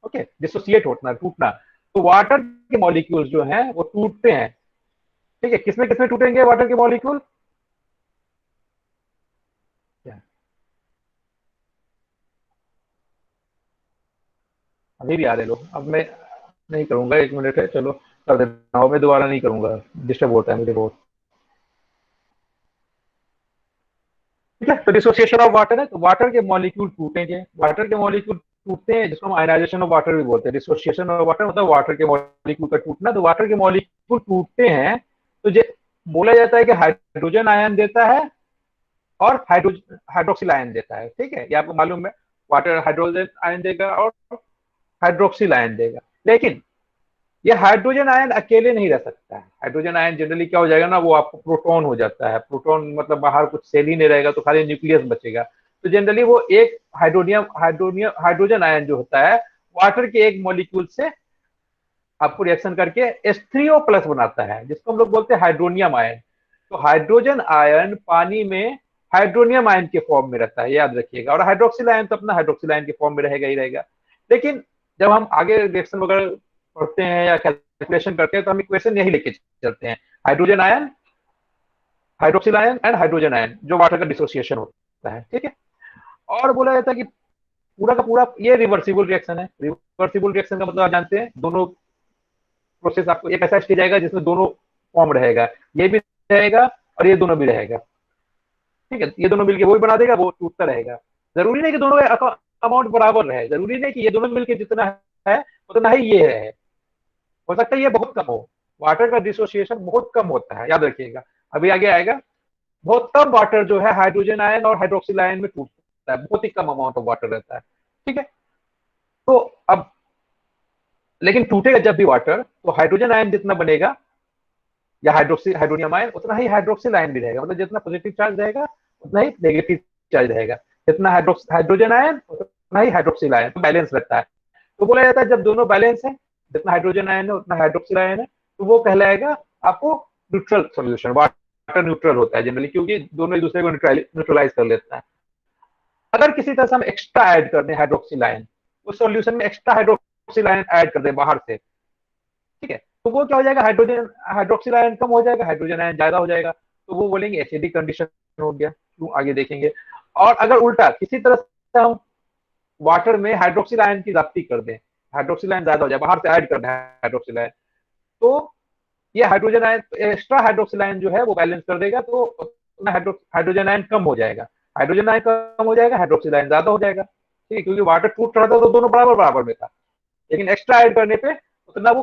Okay, dissociate होना, टूटना। तो वाटर के मॉलिक्यूल्स जो हैं वो टूटते हैं। ठीक है, किसमें किसमें टूटेंगे वाटर के मॉलिक्यूल? अभी भी आ रहे लोग, अब मैं नहीं करूंगा, 1 मिनट है, चलो कर देता हूँ, मैं दोबारा नहीं करूंगा, डिस्टर्ब होता है मुझे बहुत। ठीक है, तो डिसोसिएशन ऑफ वाटर है, तो वाटर के मॉलिक्यूल टूटेंगे, वाटर के मॉलिक्यूल टूटते हैं जिसको हम आयनाइजेशन ऑफ वाटर भी बोलते हैं। डिसोसिएशन ऑफ वाटर मतलब वाटर के मॉलिक्यूल का टूटना। तो वाटर के मॉलिक्यूल टूटते हैं तो जो बोला जाता है कि हाइड्रोजन आयन देता है और हाइड्रोक्सिल आयन देता है। ठीक है, ये आपको मालूम है, वाटर हाइड्रोजन आयन देगा और हाइड्रोक्सिल आयन देगा। लेकिन ये हाइड्रोजन आयन अकेले नहीं रह सकता है। हाइड्रोजन आयन जनरली क्या हो जाएगा ना, वो आपको प्रोटॉन हो जाता है। प्रोटॉन मतलब बाहर कुछ सेल ही नहीं रहेगा, तो खाली न्यूक्लियस बचेगा। तो जनरली वो एक हाइड्रोजन आयन जो होता है वाटर के एक मॉलिक्यूल से आपको रिएक्शन करके H3O प्लस बनाता है, जिसको हम लोग बोलते हैं हाइड्रोनियम आयन। तो हाइड्रोजन आयन पानी में हाइड्रोनियम आयन के फॉर्म में रहता है, याद रखिएगा। और हाइड्रोक्सिल आयन तो अपना हाइड्रोक्सिल आयन के फॉर्म में रहेगा ही रहेगा। लेकिन जब हम आगे रिएक्शन वगैरह पढ़ते हैं या कैलकुलेशन करते हैं तो हम इक्वेशन यही लेके चलते हैं, hydrogen ion, hydroxyl ion and hydrogen ion, जो वाटर का डिसोसिएशन होता है। ठीक है, और बोला जाता है कि पूरा का पूरा ये रिवर्सिबल रिएक्शन है। रिवर्सिबल रिएक्शन का मतलब आप जानते हैं, दोनों प्रोसेस, आपको एक ऐसा स्टेज आएगा जिसमें दोनों फॉर्म रहेगा, ये भी रहेगा और ये दोनों भी रहेगा। ठीक है, ये दोनों मिलके वो भी बना देगा, वो टूटता रहेगा। जरूरी नहीं कि दोनों अमाउंट बराबर रहे, जरूरी नहीं कि ये दोनों मिलके जितना है उतना ही ये है, हो सकता है ये बहुत कम हो। वाटर का डिसोसिएशन बहुत कम होता है, याद रखिएगा। अभी आगे आएगा, बहुत कम वाटर जो है हाइड्रोजन आयन और हाइड्रोक्सिल आयन में टूटता है, बहुत ही कम अमाउंट ऑफ वाटर रहता है। ठीक है, तो अब लेकिन टूटेगा जब भी वाटर, तो हाइड्रोजन आयन जितना बनेगा या हाइड्रोनियम आयन, उतना ही हाइड्रोक्सिल आयन भी रहेगा। मतलब जितना पॉजिटिव चार्ज रहेगा उतना ही नेगेटिव चार्ज रहेगा। जितना हाइड्रोजन आयन उतना ही हाइड्रोक्सिल आयन, तो बैलेंस रहता है। तो बोला जाता है जब दोनों बैलेंस है, जितना हाइड्रोजन आयन है उतना हाइड्रोक्सिल आयन है, तो वो कहलाएगा आपको न्यूट्रल सोल्यूशन। वाटर न्यूट्रल होता है जनरली, क्योंकि दोनों एक दूसरे को न्यूट्रलाइज कर लेता है। अगर किसी तरह से हम एक्स्ट्रा ऐड कर दें हाइड्रोक्सिल आयन, उस सोल्यूशन में एक्स्ट्रा हाइड्रोक्सिल आयन ऐड कर दें बाहर से, ठीक है, तो वो क्या हो जाएगा, हाइड्रोक्सिल आयन कम हो जाएगा, हाइड्रोजन आयन ज्यादा हो जाएगा, तो वो बोलेंगे एसिडिक कंडीशन हो गया। क्यों, आगे देखेंगे। और अगर उल्टा किसी तरह से हम वाटर में हाइड्रोक्सिल आयन की जाप्ती कर दें, हाइड्रोक्सिल आयन ज्यादा हो जाए, बाहर से ऐड कर दें हाइड्रोक्सिल आयन, तो ये hydrogen ion, extra hydroxyl ion जो है वो बैलेंस कर देगा, तो हाइड्रोजन आयन कम हो जाएगा। हाइड्रोजन आयन कम हो जाएगा, हाइड्रोक्सिल आयन ज्यादा हो जाएगा। ठीक है, क्योंकि वाटर टूट रहा था तो दोनों बराबर बराबर में था, लेकिन एक्स्ट्रा ऐड करने पे उतना वो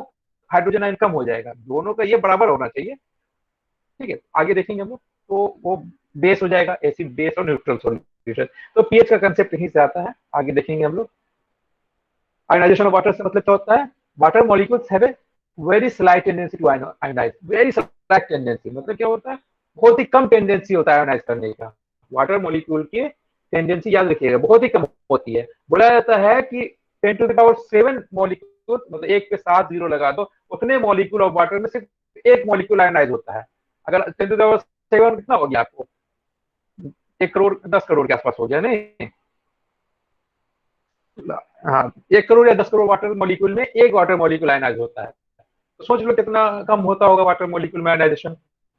हाइड्रोजन आयन कम हो जाएगा। दोनों का ये बराबर होना चाहिए। ठीक है, आगे देखेंगे हम लोग, तो वो बेस हो जाएगा, एसिड बेस और न्यूट्रल सॉल्यूशन। तो पीएच का कंसेप्ट यहीं से आता है, आगे देखेंगे हम लोग। आयनाइजेशन ऑफ वाटर से मतलब क्या होता है, water molecules have a very slight tendency to ionise. Very slight tendency मतलब क्या होता है, बहुत ही कम टेंडेंसी होता है आयनाइज करने का। वाटर मॉलिक्यूल की टेंडेंसी याद रखिएगा बहुत ही कम होती है। बोला जाता है कि 10⁻⁷ मॉलिक्यूल, मतलब 1 पे 7 जीरो लगा दो, उतने मॉलिक्यूल ऑफ वाटर में सिर्फ एक मॉलिक्यूल आयनाइज होता है। अगर 10⁻⁷ कितना हो गया आपको, 1 करोड़ 10 करोड़ के आसपास हो गया नहीं। हाँ, 1 करोड़ या 10 करोड़ वाटर मॉलिक्यूल में एक वाटर मॉलिक्यूल आयनाइज होता है। तो सोच लो कितना कम होता होगा वाटर मॉलिक्यूल में आयनाइजेशन,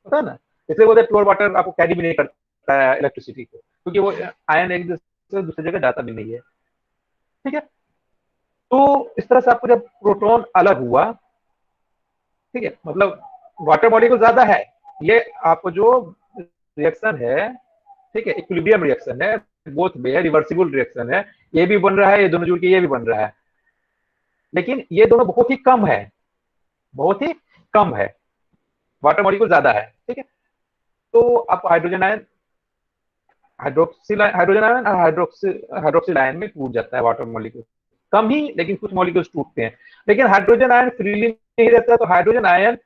पता है ना। इसलिए बोलते प्योर वाटर आपको कैरी भी नहीं करता है इलेक्ट्रिसिटी को, क्योंकि वो आयन एक दूसरे दूसरी जगह जाता भी नहीं है। ठीक है, तो इस तरह से आपको जब प्रोटॉन अलग हुआ, ठीक है, मतलब वाटर मॉलिक्यूल ज्यादा है, ये आपको जो रिएक्शन है, ठीक है, इक्विलिब्रियम रिएक्शन है, बोथ में रिवर्सिबल रिएक्शन है, ये भी बन रहा है, ये दोनों जुड़ के ये भी बन रहा है, लेकिन ये दोनों बहुत ही कम है, बहुत ही कम है, वाटर मॉलिक्यूल ज्यादा है। ठीक है, तो आप हाइड्रोजन आयन, हाइड्रोजन आयन और हाइड्रोक्सिल आयन में टूट जाता है वाटर मॉलिक्यूल, कम ही, लेकिन कुछ मॉलिक्यूल्स टूटते हैं। लेकिन हाइड्रोजन आयन फ्रीली नहीं रहता, तो हाइड्रोजन आयन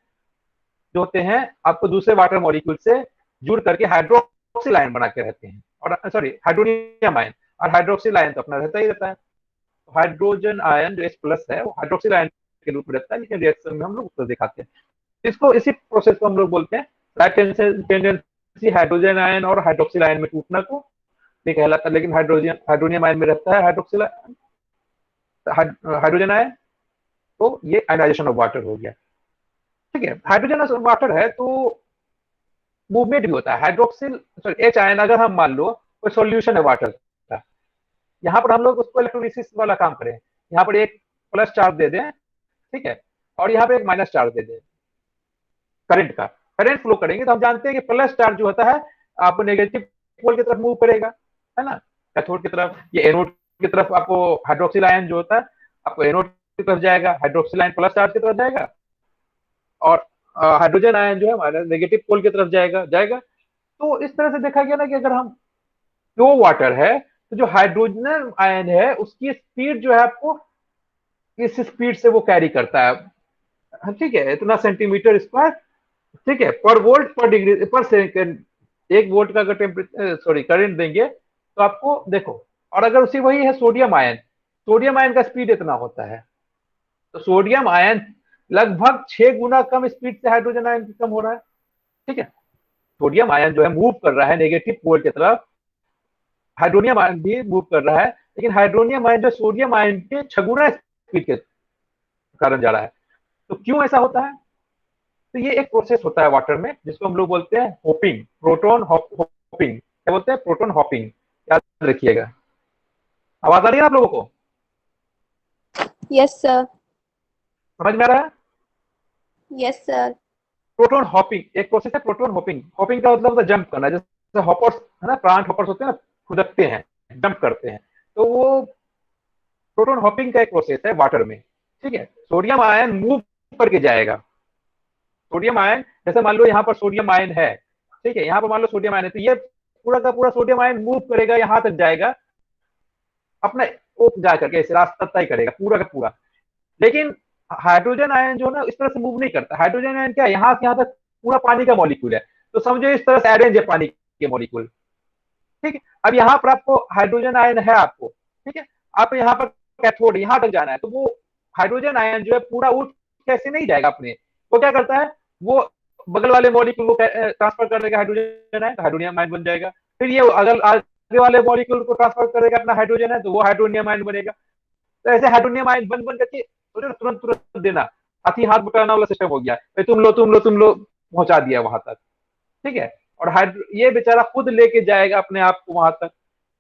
जो होते हैं आपको दूसरे वाटर मॉलिक्यूल से जुड़ करके हाइड्रोक्सिल आयन बना के रहते हैं, और सॉरी हाइड्रोनियम आयन, और हाइड्रोक्सिल आयन तो अपना रहता ही रहता है। हाइड्रोजन आयन जो H+ है वो हाइड्रोक्सिल आयन के रूप में रहता है, लेकिन रिएक्शन में हम लोग उसको दिखाते हैं। इसको, इसी प्रोसेस को हम लोग बोलते हैं टेंडेंसी हाइड्रोजन आयन और हाइड्रोक्सिल आयन में टूटना को, ये कहलाता है। लेकिन हाइड्रोनियम आयन में रहता है हाइड्रोक्सिल आयन, हाइड्रोजन आयन, तो ये आयनाइजेशन ऑफ वाटर हो गया। ठीक है, हाइड्रोजन वाटर है तो मूवमेंट भी होता है। हाइड्रोक्सिल सॉरी एच आयन अगर हम मान लो कोई सॉल्यूशन है वाटर का, यहाँ पर हम लोग उसको इलेक्ट्रोलिसिस वाला काम करें, यहाँ पर एक प्लस चार्ज दे दें, ठीक है, और यहाँ पे एक माइनस चार्ज दे दें करंट का, करंट फ्लो करेंगे तो हम जानते हैं कि प्लस चार्ज जो होता है आपको नेगेटिव पोल की तरफ मूव करेगा, है ना, कैथोड की तरफ। ये एनोड की तरफ आपको हाइड्रोक्सिल आयन जो होता है आपको एनोड की तरफ जाएगा, हाइड्रोक्सिल आयन प्लस चार्ज की तरफ जाएगा, और हाइड्रोजन आयन जो है हमारा नेगेटिव पोल की तरफ जाएगा जाएगा। तो इस तरह से देखा गया ना कि अगर हम प्योर वाटर है तो जो हाइड्रोजन आयन है उसकी स्पीड जो है आपको इस स्पीड से वो कैरी करता है, ठीक है, इतना सेंटीमीटर स्क्वायर, ठीक है, पर वोल्ट पर डिग्री पर सेकंड। 1 वोल्ट का अगर टेम्परेचर सॉरी करंट देंगे तो आपको देखो, और अगर उसी वही है सोडियम आयन, सोडियम आयन का स्पीड इतना होता है, तो सोडियम आयन लगभग 6 गुना कम स्पीड से हाइड्रोजन आयन की कम हो रहा है। ठीक है, सोडियम आयन जो है मूव कर रहा है नेगेटिव पोल की तरफ, हाइड्रोनियम आयन भी मूव कर रहा है, लेकिन हाइड्रोनियम आयन जो सोडियम आयन के 6 गुना स्पीड के कारण जा रहा है। तो क्यों ऐसा होता है? तो ये एक प्रोसेस होता है वाटर में जिसको हम लोग बोलते हैं होपिंग, प्रोटोन होपिंग। क्या बोलते हैं? प्रोटोन होपिंग, याद रखिएगा। आवाज आ रही है आप लोगों को? Yes sir. समझ में आ रहा है? Yes sir. प्रोटोन हॉपिंग एक प्रोसेस है, प्रोटोन हॉपिंग। हॉपिंग का मतलब होता है जंप करना, जैसे हॉपर्स है ना, प्लांट हॉपर्स होते हैं ना, खुदकते हैं, जंप करते हैं, तो वो प्रोटोन हॉपिंग का एक प्रोसेस है वाटर में। ठीक है, सोडियम आयन मूव करके जाएगा। सोडियम आयन जैसे मान लो यहाँ पर सोडियम आयन है, ठीक है, यहाँ पर मान लो सोडियम आयन है, तो ये पूरा का पूरा सोडियम आयन मूव करेगा, यहाँ तक जाएगा, अपने वो जा करके ऐसे रास्ता तय करेगा पूरा का पूरा। लेकिन हाइड्रोजन आयन जो ना इस तरह से मूव नहीं करता। हाइड्रोजन आयन क्या है, यहाँ से यहाँ तक पूरा पानी का मॉलिक्यूल है, तो समझो इस तरह से अरेंज है पानी के मॉलिक्यूल। ठीक है, अब यहाँ पर आपको हाइड्रोजन आयन है आपको, ठीक है, आप यहाँ पर कैथोड यहाँ तक जाना है, तो वो हाइड्रोजन आयन जो है पूरा उठ कैसे नहीं जाएगा अपने, वो क्या करता है, वो बगल वाले मॉलिक्यूल को ट्रांसफर कर देगा हाइड्रोजन आयन, तो हाइड्रोनियम आयन बन जाएगा। फिर ये अगर आगे वाले मॉलिक्यूल को ट्रांसफर करेगा अपना हाइड्रोजन है, तो वो हाइड्रोनियम आयन बनेगा। तो ऐसे हाइड्रोनियम आयन बन बन करके तुरंत तुरंत देना, हाथी हाथ बटाना वाला सिस्टम हो गया, तुम लो तुम लो तुम लो, पहुंचा दिया वहां तक। ठीक है, और ये बेचारा खुद लेके जाएगा अपने आप को वहां तक।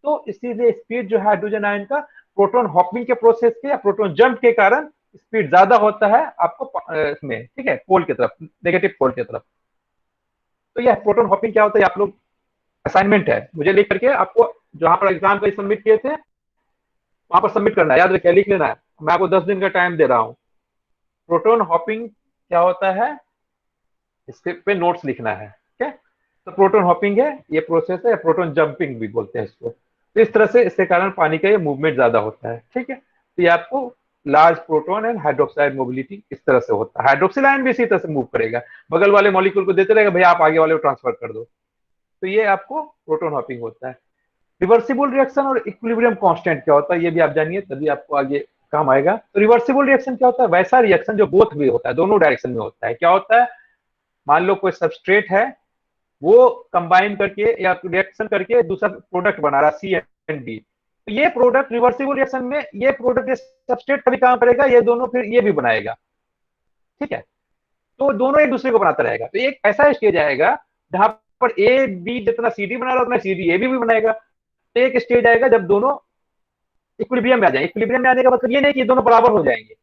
तो इसीलिए स्पीड जो है हाइड्रोजन आयन का प्रोटोन हॉपिंग के प्रोसेस के या प्रोटोन जंप के कारण स्पीड ज्यादा होता है आपको इसमें, ठीक है, पोल की तरफ, नेगेटिव पोल की तरफ। तो यह प्रोटोन हॉपिंग क्या होता है, आप लोग असाइनमेंट है मुझे लिख करके आपको जहां पर एग्जाम का सबमिट किए थे वहां पर सबमिट करना है, याद रखिए, लिख लेना है। मैं आपको 10 दिन का टाइम दे रहा हूं। प्रोटोन हॉपिंग क्या होता है इसके पे नोट्स लिखना है, ठीक है। तो प्रोटोन हॉपिंग है ये प्रोसेस है, प्रोटोन जंपिंग भी बोलते हैं इसको। तो इस तरह से इसके कारण पानी का ये मूवमेंट ज्यादा होता है, ठीक है। तो ये आपको large proton and hydroxide mobility इस तरह से होता है। हाइड्रोक्सिल आयन भी इसी तरह से मूव करेगा, बगल वाले मॉलिक्यूल को देते रहेगा, भैया आप आगे वाले को ट्रांसफर कर दो। तो ये आपको प्रोटोन हॉपिंग होता है। रिवर्सिबल रिएक्शन और इक्विलिब्रियम कांस्टेंट क्या होता है ये भी आप जानिए, तभी आपको आगे काम आएगा। तो रिवर्सिबल रिएक्शन क्या होता है, वैसा रिएक्शन जो बोथ भी होता है, दोनों डायरेक्शन में होता है। क्या होता है, मान लो कोई सबस्ट्रेट है, वो कंबाइन करके या रिएक्शन करके दूसरा प्रोडक्ट बना रहा है CND, तो ये प्रोडक्ट रिवर्सिबल रिएक्शन में ये प्रोडक्ट सबस्ट्रेट का भी काम करेगा, ये दोनों फिर ये भी बनाएगा, ठीक है। तो दोनों एक दूसरे को बनाता रहेगा। तो एक ऐसा स्टेज आएगा जहां पर AB जितना CD बना रहा है उतना CD AB भी बनाएगा। तो एक स्टेज आएगा जब दोनों इक्विलिब्रियम में आ जाए। इक्विलिब्रियम में आने का मतलब ये नहीं कि दोनों बराबर हो जाएंगे,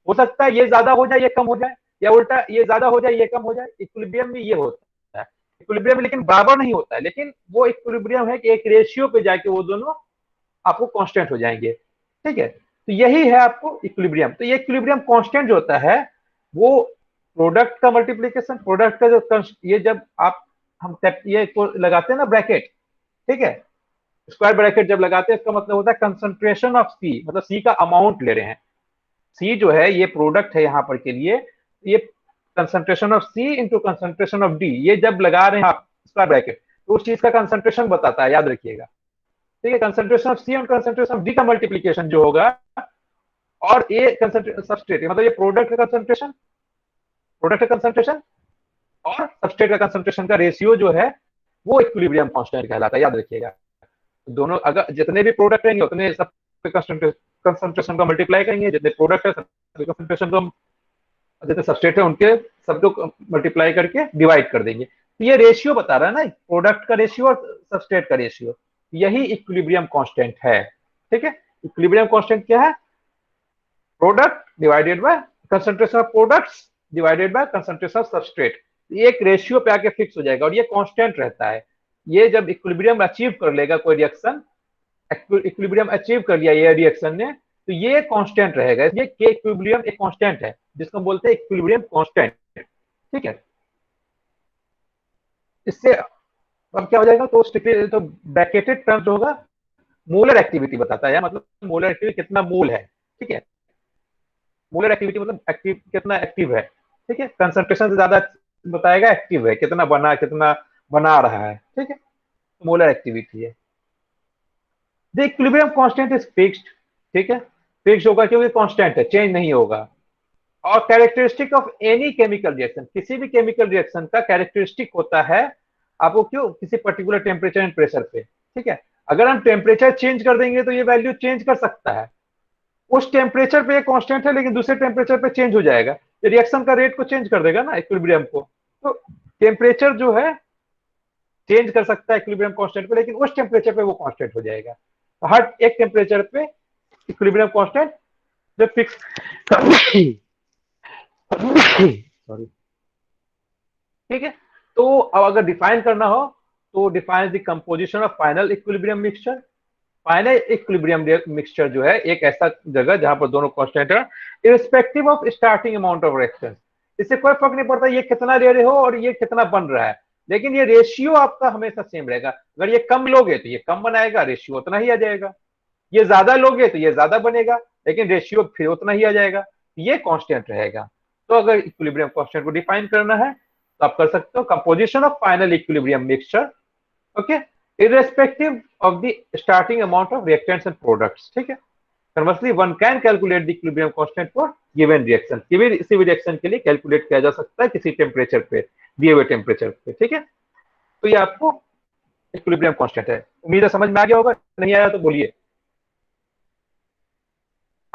हो सकता है ये ज्यादा हो जाए ये कम हो जाए, या उल्टा ये ज्यादा हो जाए ये कम हो जाए। इक्विलिब्रियम में ये होता है, इक्विलिब्रियम लेकिन बराबर नहीं होता है, लेकिन वो इक्विलिब्रियम है कि एक रेशियो पे जाके वो दोनों आपको कांस्टेंट हो जाएंगे, ठीक है। तो यही है आपको इक्विलिब्रियम। तो ये इक्विलिब्रियम कांस्टेंट जो होता है वो प्रोडक्ट का मल्टीप्लीकेशन, प्रोडक्ट का जो ये जब आप हम ये लगाते हैं ना ब्रैकेट, ठीक है, स्क्वायर ब्रैकेट जब लगाते हैं इसका मतलब होता है कंसंट्रेशन ऑफ सी, मतलब सी का अमाउंट ले रहे हैं। सी जो है ये प्रोडक्ट है यहाँ पर के लिए, ये concentration of C into concentration of D, ये जब लगा रहे हैं आप स्क्वायर ब्रैकेट तो उस चीज का कंसंट्रेशन बताता है, याद रखिएगा, ठीक है। कंसंट्रेशन ऑफ सी और कंसंट्रेशन ऑफ डी का मल्टीप्लीकेशन जो होगा, और ये सबस्ट्रेट मतलब ये प्रोडक्ट का कंसंट्रेशन, प्रोडक्ट का कंसंट्रेशन और सबस्ट्रेट का कंसंट्रेशन का रेशियो जो है वो इक्विलिब्रियम कांस्टेंट कहलाता है, याद रखिएगा। दोनों अगर जितने भी प्रोडक्ट रहेंगे उतने सब कंसंट्रेशन को मल्टीप्लाई करेंगे, जितने प्रोडक्ट है सभी कंसंट्रेशन को, जितने सबस्ट्रेट है उनके सबको मल्टीप्लाई करके डिवाइड कर देंगे। तो ये रेशियो बता रहा है ना, प्रोडक्ट का रेशियो और सबस्ट्रेट का रेशियो, यही इक्विलिब्रियम कांस्टेंट है। ठीक है, इक्विलिब्रियम कांस्टेंट क्या है? Product divided by concentration of products divided by concentration of substrate. ये एक रेशियो पे आके फिक्स हो जाएगा और ये कांस्टेंट रहता है। ये जब इक्विलिब्रियम अचीव कर लेगा कोई रिएक्शन, इक्विलिब्रियम अचीव कर लिया ये रिएक्शन ने, तो ये कांस्टेंट रहेगा। ये के इक्विलिब्रियम एक कांस्टेंट है जिसको हम बोलते हैं इक्विलिब्रियम कांस्टेंट। ठीक है, इससे अब क्या हो जाएगा, तो ब्रैकेटेड टर्म जो होगा मोलर एक्टिविटी बताता है, मतलब मोलर एक्टिविटी कितना मोल है। ठीक है, मोलर एक्टिविटी मतलब एक्टिव कितना एक्टिव है। ठीक है, कंसंट्रेशन से ज्यादा बताएगा एक्टिव है, कितना बना रहा है। ठीक है, तो मोलर एक्टिविटी है। The equilibrium constant is fixed. ठीक है, फिक्स होगा क्योंकि कांस्टेंट है, चेंज नहीं होगा। और characteristic of any chemical reaction, किसी भी केमिकल रिएक्शन का कैरेक्टरिस्टिक होता है आपको क्यों, किसी पर्टिकुलर टेम्परेचर एंड प्रेशर पे। ठीक है, अगर हम टेम्परेचर चेंज कर देंगे तो ये वैल्यू चेंज कर सकता है। उस टेम्परेचर पे कांस्टेंट है लेकिन दूसरे टेम्परेचर पे चेंज हो जाएगा, ये रिएक्शन का रेट को चेंज कर देगा ना इक्विलिब्रियम को। तो टेम्परेचर जो है चेंज कर सकता है इक्विलिब्रियम कांस्टेंट पे, लेकिन उस टेम्परेचर पे वो कांस्टेंट हो जाएगा। तो हर एक टेम्परेचर पे इक्विलिब्रियम कांस्टेंट जो फिक्स सॉरी। ठीक है, तो अब अगर डिफाइन करना हो तो define the composition of final equilibrium mixture. Final equilibrium mixture जो है एक ऐसा जगह जहां पर दोनों कांस्टेंट है irrespective of starting amount of reaction. इससे कोई फर्क नहीं पड़ता ये कितना ले रहे हो और ये कितना बन रहा है, लेकिन ये रेशियो आपका हमेशा सेम रहेगा। अगर ये कम लोगे तो ये कम बनाएगा, रेशियो उतना ही आ जाएगा। ये ज्यादा लोगे तो ये ज्यादा बनेगा, लेकिन रेशियो फिर उतना ही आ जाएगा, ये कांस्टेंट रहेगा। तो अगर इक्विलिब्रियम कांस्टेंट को डिफाइन करना है तो आप कर सकते हो composition of final equilibrium mixture, okay, irrespective of the starting amount of reactants and products। ठीक है, conversely one can calculate the equilibrium constant for given reaction। किसी भी रिएक्शन के लिए कैलकुलेट किया जा सकता है किसी टेम्परेचर पे, दिए हुए टेम्परेचर पे। ठीक है, तो ये आपको इक्विलिब्रियम कांस्टेंट है। उम्मीद है समझ में आ गया होगा, नहीं आया तो बोलिए।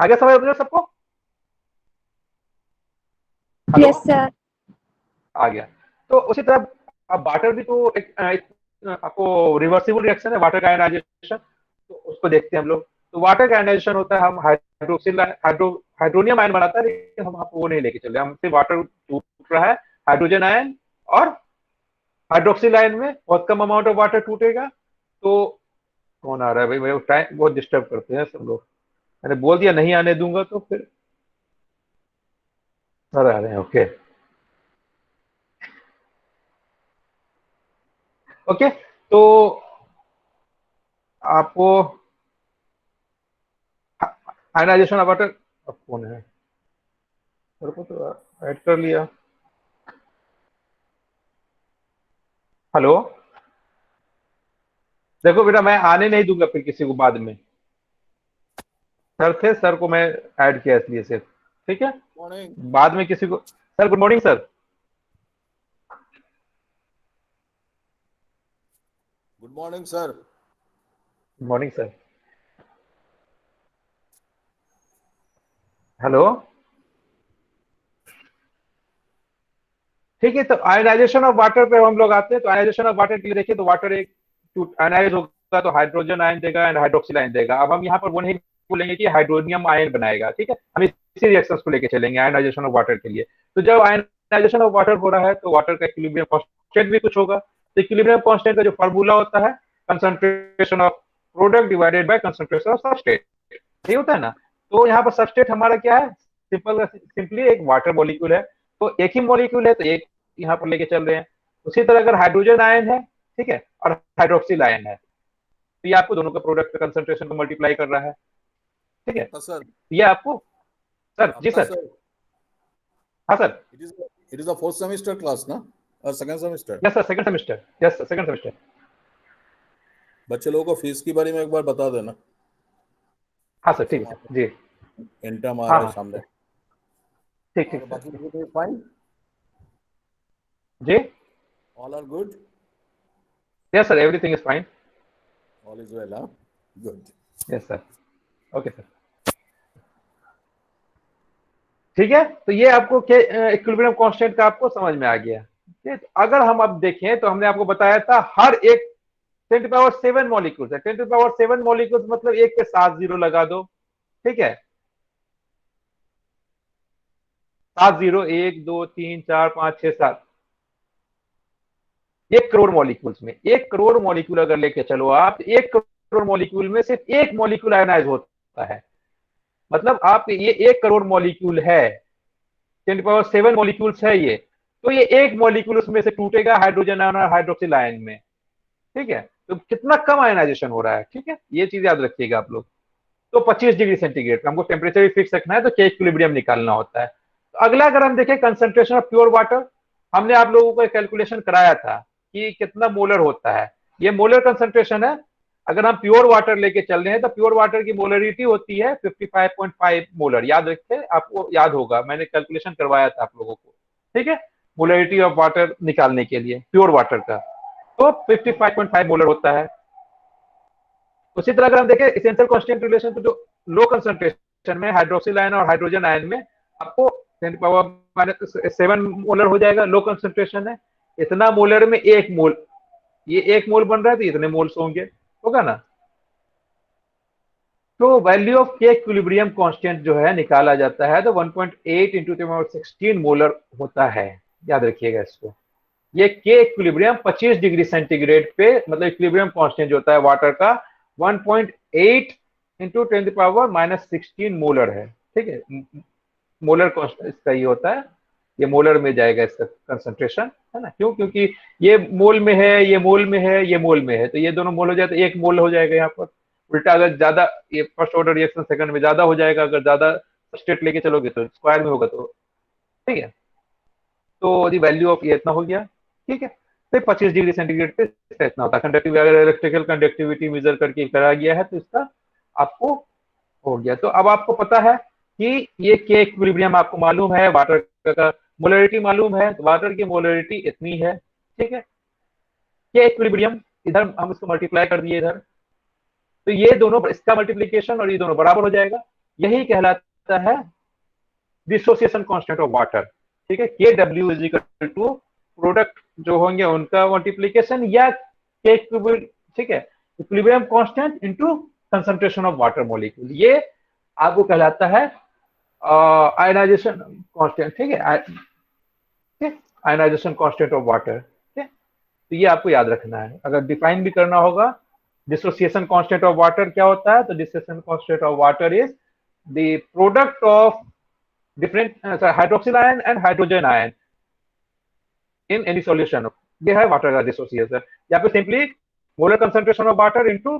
आ गया समझ में सबको? Yes, sir. आ गया। तो उसी तरह अब वाटर भी तो एक आपको रिवर्सिबल रिएक्शन है वाटर का आयनाइजेशन, तो उसको देखते हैं हम लोग। तो वाटर का आयनाइजेशन होता है, हम हाइड्रोनियम आयन बनाता है, लेकिन हम आपको वो नहीं लेके चले, हम सिर्फ वाटर टूट रहा है, हाइड्रोजन आयन और हाइड्रोक्सिल आयन में बहुत कम अमाउंट ऑफ वाटर टूटेगा। तो कौन आ रहा है भाई, मेरे टाइम बहुत डिस्टर्ब करते हैं सब लोग। मैंने बोल दिया नहीं आने दूंगा तो फिर सर आ रहे हैं। ओके ओके, तो आपको आयनाइजेशन ऑफ वाटर, अब कौन है सर को तो ऐड कर लिया। हेलो, देखो बेटा मैं आने नहीं दूंगा फिर किसी को बाद में। सर थे, सर को मैं ऐड किया इसलिए सिर्फ। ठीक है, मॉर्निंग। बाद में किसी को। Sir good morning sir. Good morning sir. Good morning sir. Hello, ठीक है, तो आयनाइजेशन ऑफ वाटर पे हम लोग आते हैं। तो आयनाइजेशन ऑफ वाटर के लिए देखिए, तो वाटर एक आयनाइज होगा तो हाइड्रोजन आयन देगा एंड हाइड्रोक्सिल आयन देगा। अब हम यहाँ पर वो नहीं बोलेंगे कि हाइड्रोनियम आयन बनाएगा, ठीक है, हम इसी रिएक्शंस को लेके चलेंगे आयनाइजेशन ऑफ वाटर के लिए। तो जब आयनाइजेशन ऑफ वाटर हो रहा है तो वाटर का इक्विलिब्रियम कांस्टेंट भी कुछ होगा। तो इक्विलिब्रियम कांस्टेंट का जो फार्मूला होता है concentration of product divided by concentration of substrate, यही होता है ना। तो यहाँ पर सबस्ट्रेट हमारा क्या है, सिंपली एक वाटर मॉलिक्यूल है, तो एक ही मॉलिक्यूल है तो एक यहाँ पर लेके चल रहे हैं। उसी तरह अगर हाइड्रोजन आयन है, ठीक है, और हाइड्रोक्सिल आयन है, तो ये आपको दोनों का प्रोडक्ट कंसंट्रेशन को मल्टीप्लाई कर रहा है। ठीक है, सर ये आपको। सर जी सर। हाँ sir. It is a fourth semester class ना, और second semester? Yes sir, second semester. Yes sir, second semester. बच्चे लोगों को फीस के बारे में एक बार बता देना। हाँ सर, ठीक है सर जी। इंटम आ रहा है हाँ सामने। ठीक ठीक और सर। बाकी फाइन जी, all are good, yes sir, everything is fine. All is well. हाँ, good. Yes sir, okay sir. ठीक है, तो ये आपको इक्विलिब्रियम कांस्टेंट का आपको समझ में आ गया। ठीक है, तो अगर हम अब देखें तो हमने आपको बताया था हर एक 10⁻7 मॉलिक्यूल्स है। 10⁻7 मॉलिक्यूल्स मतलब एक पे 7 जीरो लगा दो। ठीक है, 7 जीरो, 1 2 3 4 5 6 7, 1 करोड़ मॉलिक्यूल्स में 1 करोड़ मॉलिक्यूल अगर लेके चलो आप, 1 करोड़ मॉलिक्यूल में सिर्फ एक मॉलिक्यूल आयनाइज होता है। मतलब आप ये 1 करोड़ मॉलिक्यूल है, 10⁻7 मॉलिक्यूल्स है ये, तो ये एक मॉलिक्यूल उसमें से टूटेगा हाइड्रोजन आयन और हाइड्रोक्सिल आयन में। ठीक है, तो कितना कम आयनाइजेशन हो रहा है। ठीक है, ये चीज याद रखिएगा आप लोग। तो 25 डिग्री सेंटीग्रेड हमको टेम्परेचर भी फिक्स रखना है, तो के इक्विलिब्रियम निकालना होता है। तो अगला अगर हम देखें कंसंट्रेशन ऑफ प्योर वाटर, हमने आप लोगों को कैलकुलेशन कराया था कि कितना मोलर होता है। ये मोलर कंसंट्रेशन है। अगर हम प्योर वाटर लेके चल रहे हैं तो प्योर वाटर की मोलरिटी होती है 55.5 मोलर। याद रखें, आपको याद होगा, मैंने कैलकुलेशन करवाया था आप लोगों को। ठीक है, मोलरिटी ऑफ वाटर निकालने के लिए प्योर वाटर का, तो 55.5 मोलर होता है। उसी तरह अगर हम देखें इसेंशियल कांस्टेंट रिलेशन, तो जो लो कंसंट्रेशन में हाइड्रोक्सिल आयन और हाइड्रोजन आयन में आपको 10⁻7 मोलर हो जाएगा। लो कंसंट्रेशन है, इतना मोलर में एक मोल, ये एक मोल बन रहा है तो इतने मोल्स होंगे, होगा ना। तो वैल्यू ऑफ के इक्विलिब्रियम कांस्टेंट जो है निकाला जाता है तो 1.8 इंटू 10⁻16 मोलर होता है। याद रखिएगा इसको। ये के इक्विलिब्रियम 25 डिग्री सेंटीग्रेड पे, मतलब इक्विलिब्रियम कांस्टेंट जो होता है वाटर का 1.8 इंटू 10⁻16 मोलर है। ठीक है, मोलर कांस्टेंट इसका ये होता है, ये मोलर में जाएगा इसका कंसंट्रेशन, है ना। क्यों? क्योंकि ये मोल में है, ये मोल में है, ये मोल में है, तो ये दोनों मोल हो जाए तो एक मोल हो जाएगा यहाँ पर। उल्टा अगर ज्यादा, ये फर्स्ट ऑर्डर रिएक्शन सेकंड में ज्यादा हो जाएगा, अगर ज्यादा स्टेट लेके चलोगे तो स्क्वायर में होगा, तो ठीक है। तो दी वैल्यू ऑफ ये इतना हो गया। ठीक है, तो 25 डिग्री सेंटीग्रेड पे इसका इतना होता है। कंडक्टिव अगर इलेक्ट्रिकल कंडक्टिविटी मेजर करके करा गया है तो इसका आपको हो गया। तो अब आपको पता है कि ये के इक्विलिब्रियम आपको मालूम है, वाटर का मोलरिटी मालूम है, तो वाटर की मोलरिटी इतनी है। ठीक है, के इक्विलिब्रियम इधर हम इसको मल्टीप्लाई कर दिए इधर, तो ये दोनों, इसका मल्टीप्लीकेशन और ये दोनों बराबर हो जाएगा। यही कहलाता है डिसोसिएशन कांस्टेंट ऑफ वाटर। ठीक है, K W is equal to product जो होंगे उनका मल्टीप्लीकेशन, या के, ठीक है, equilibrium constant into concentration of water molecule, ये आपको कहलाता है आयनाइजेशन कांस्टेंट। ठीक है, आयनाइजेशन कांस्टेंट ऑफ वाटर। ठीक है, तो ये आपको याद रखना है। अगर डिफाइन भी करना होगा डिसोसिएशन कांस्टेंट ऑफ वाटर क्या होता है, तो dissociation constant of water is the product of different hydroxyl ion and hydrogen ion in any solution। ये है वाटर का डिसोसिएशन, या फिर simply molar concentration of water into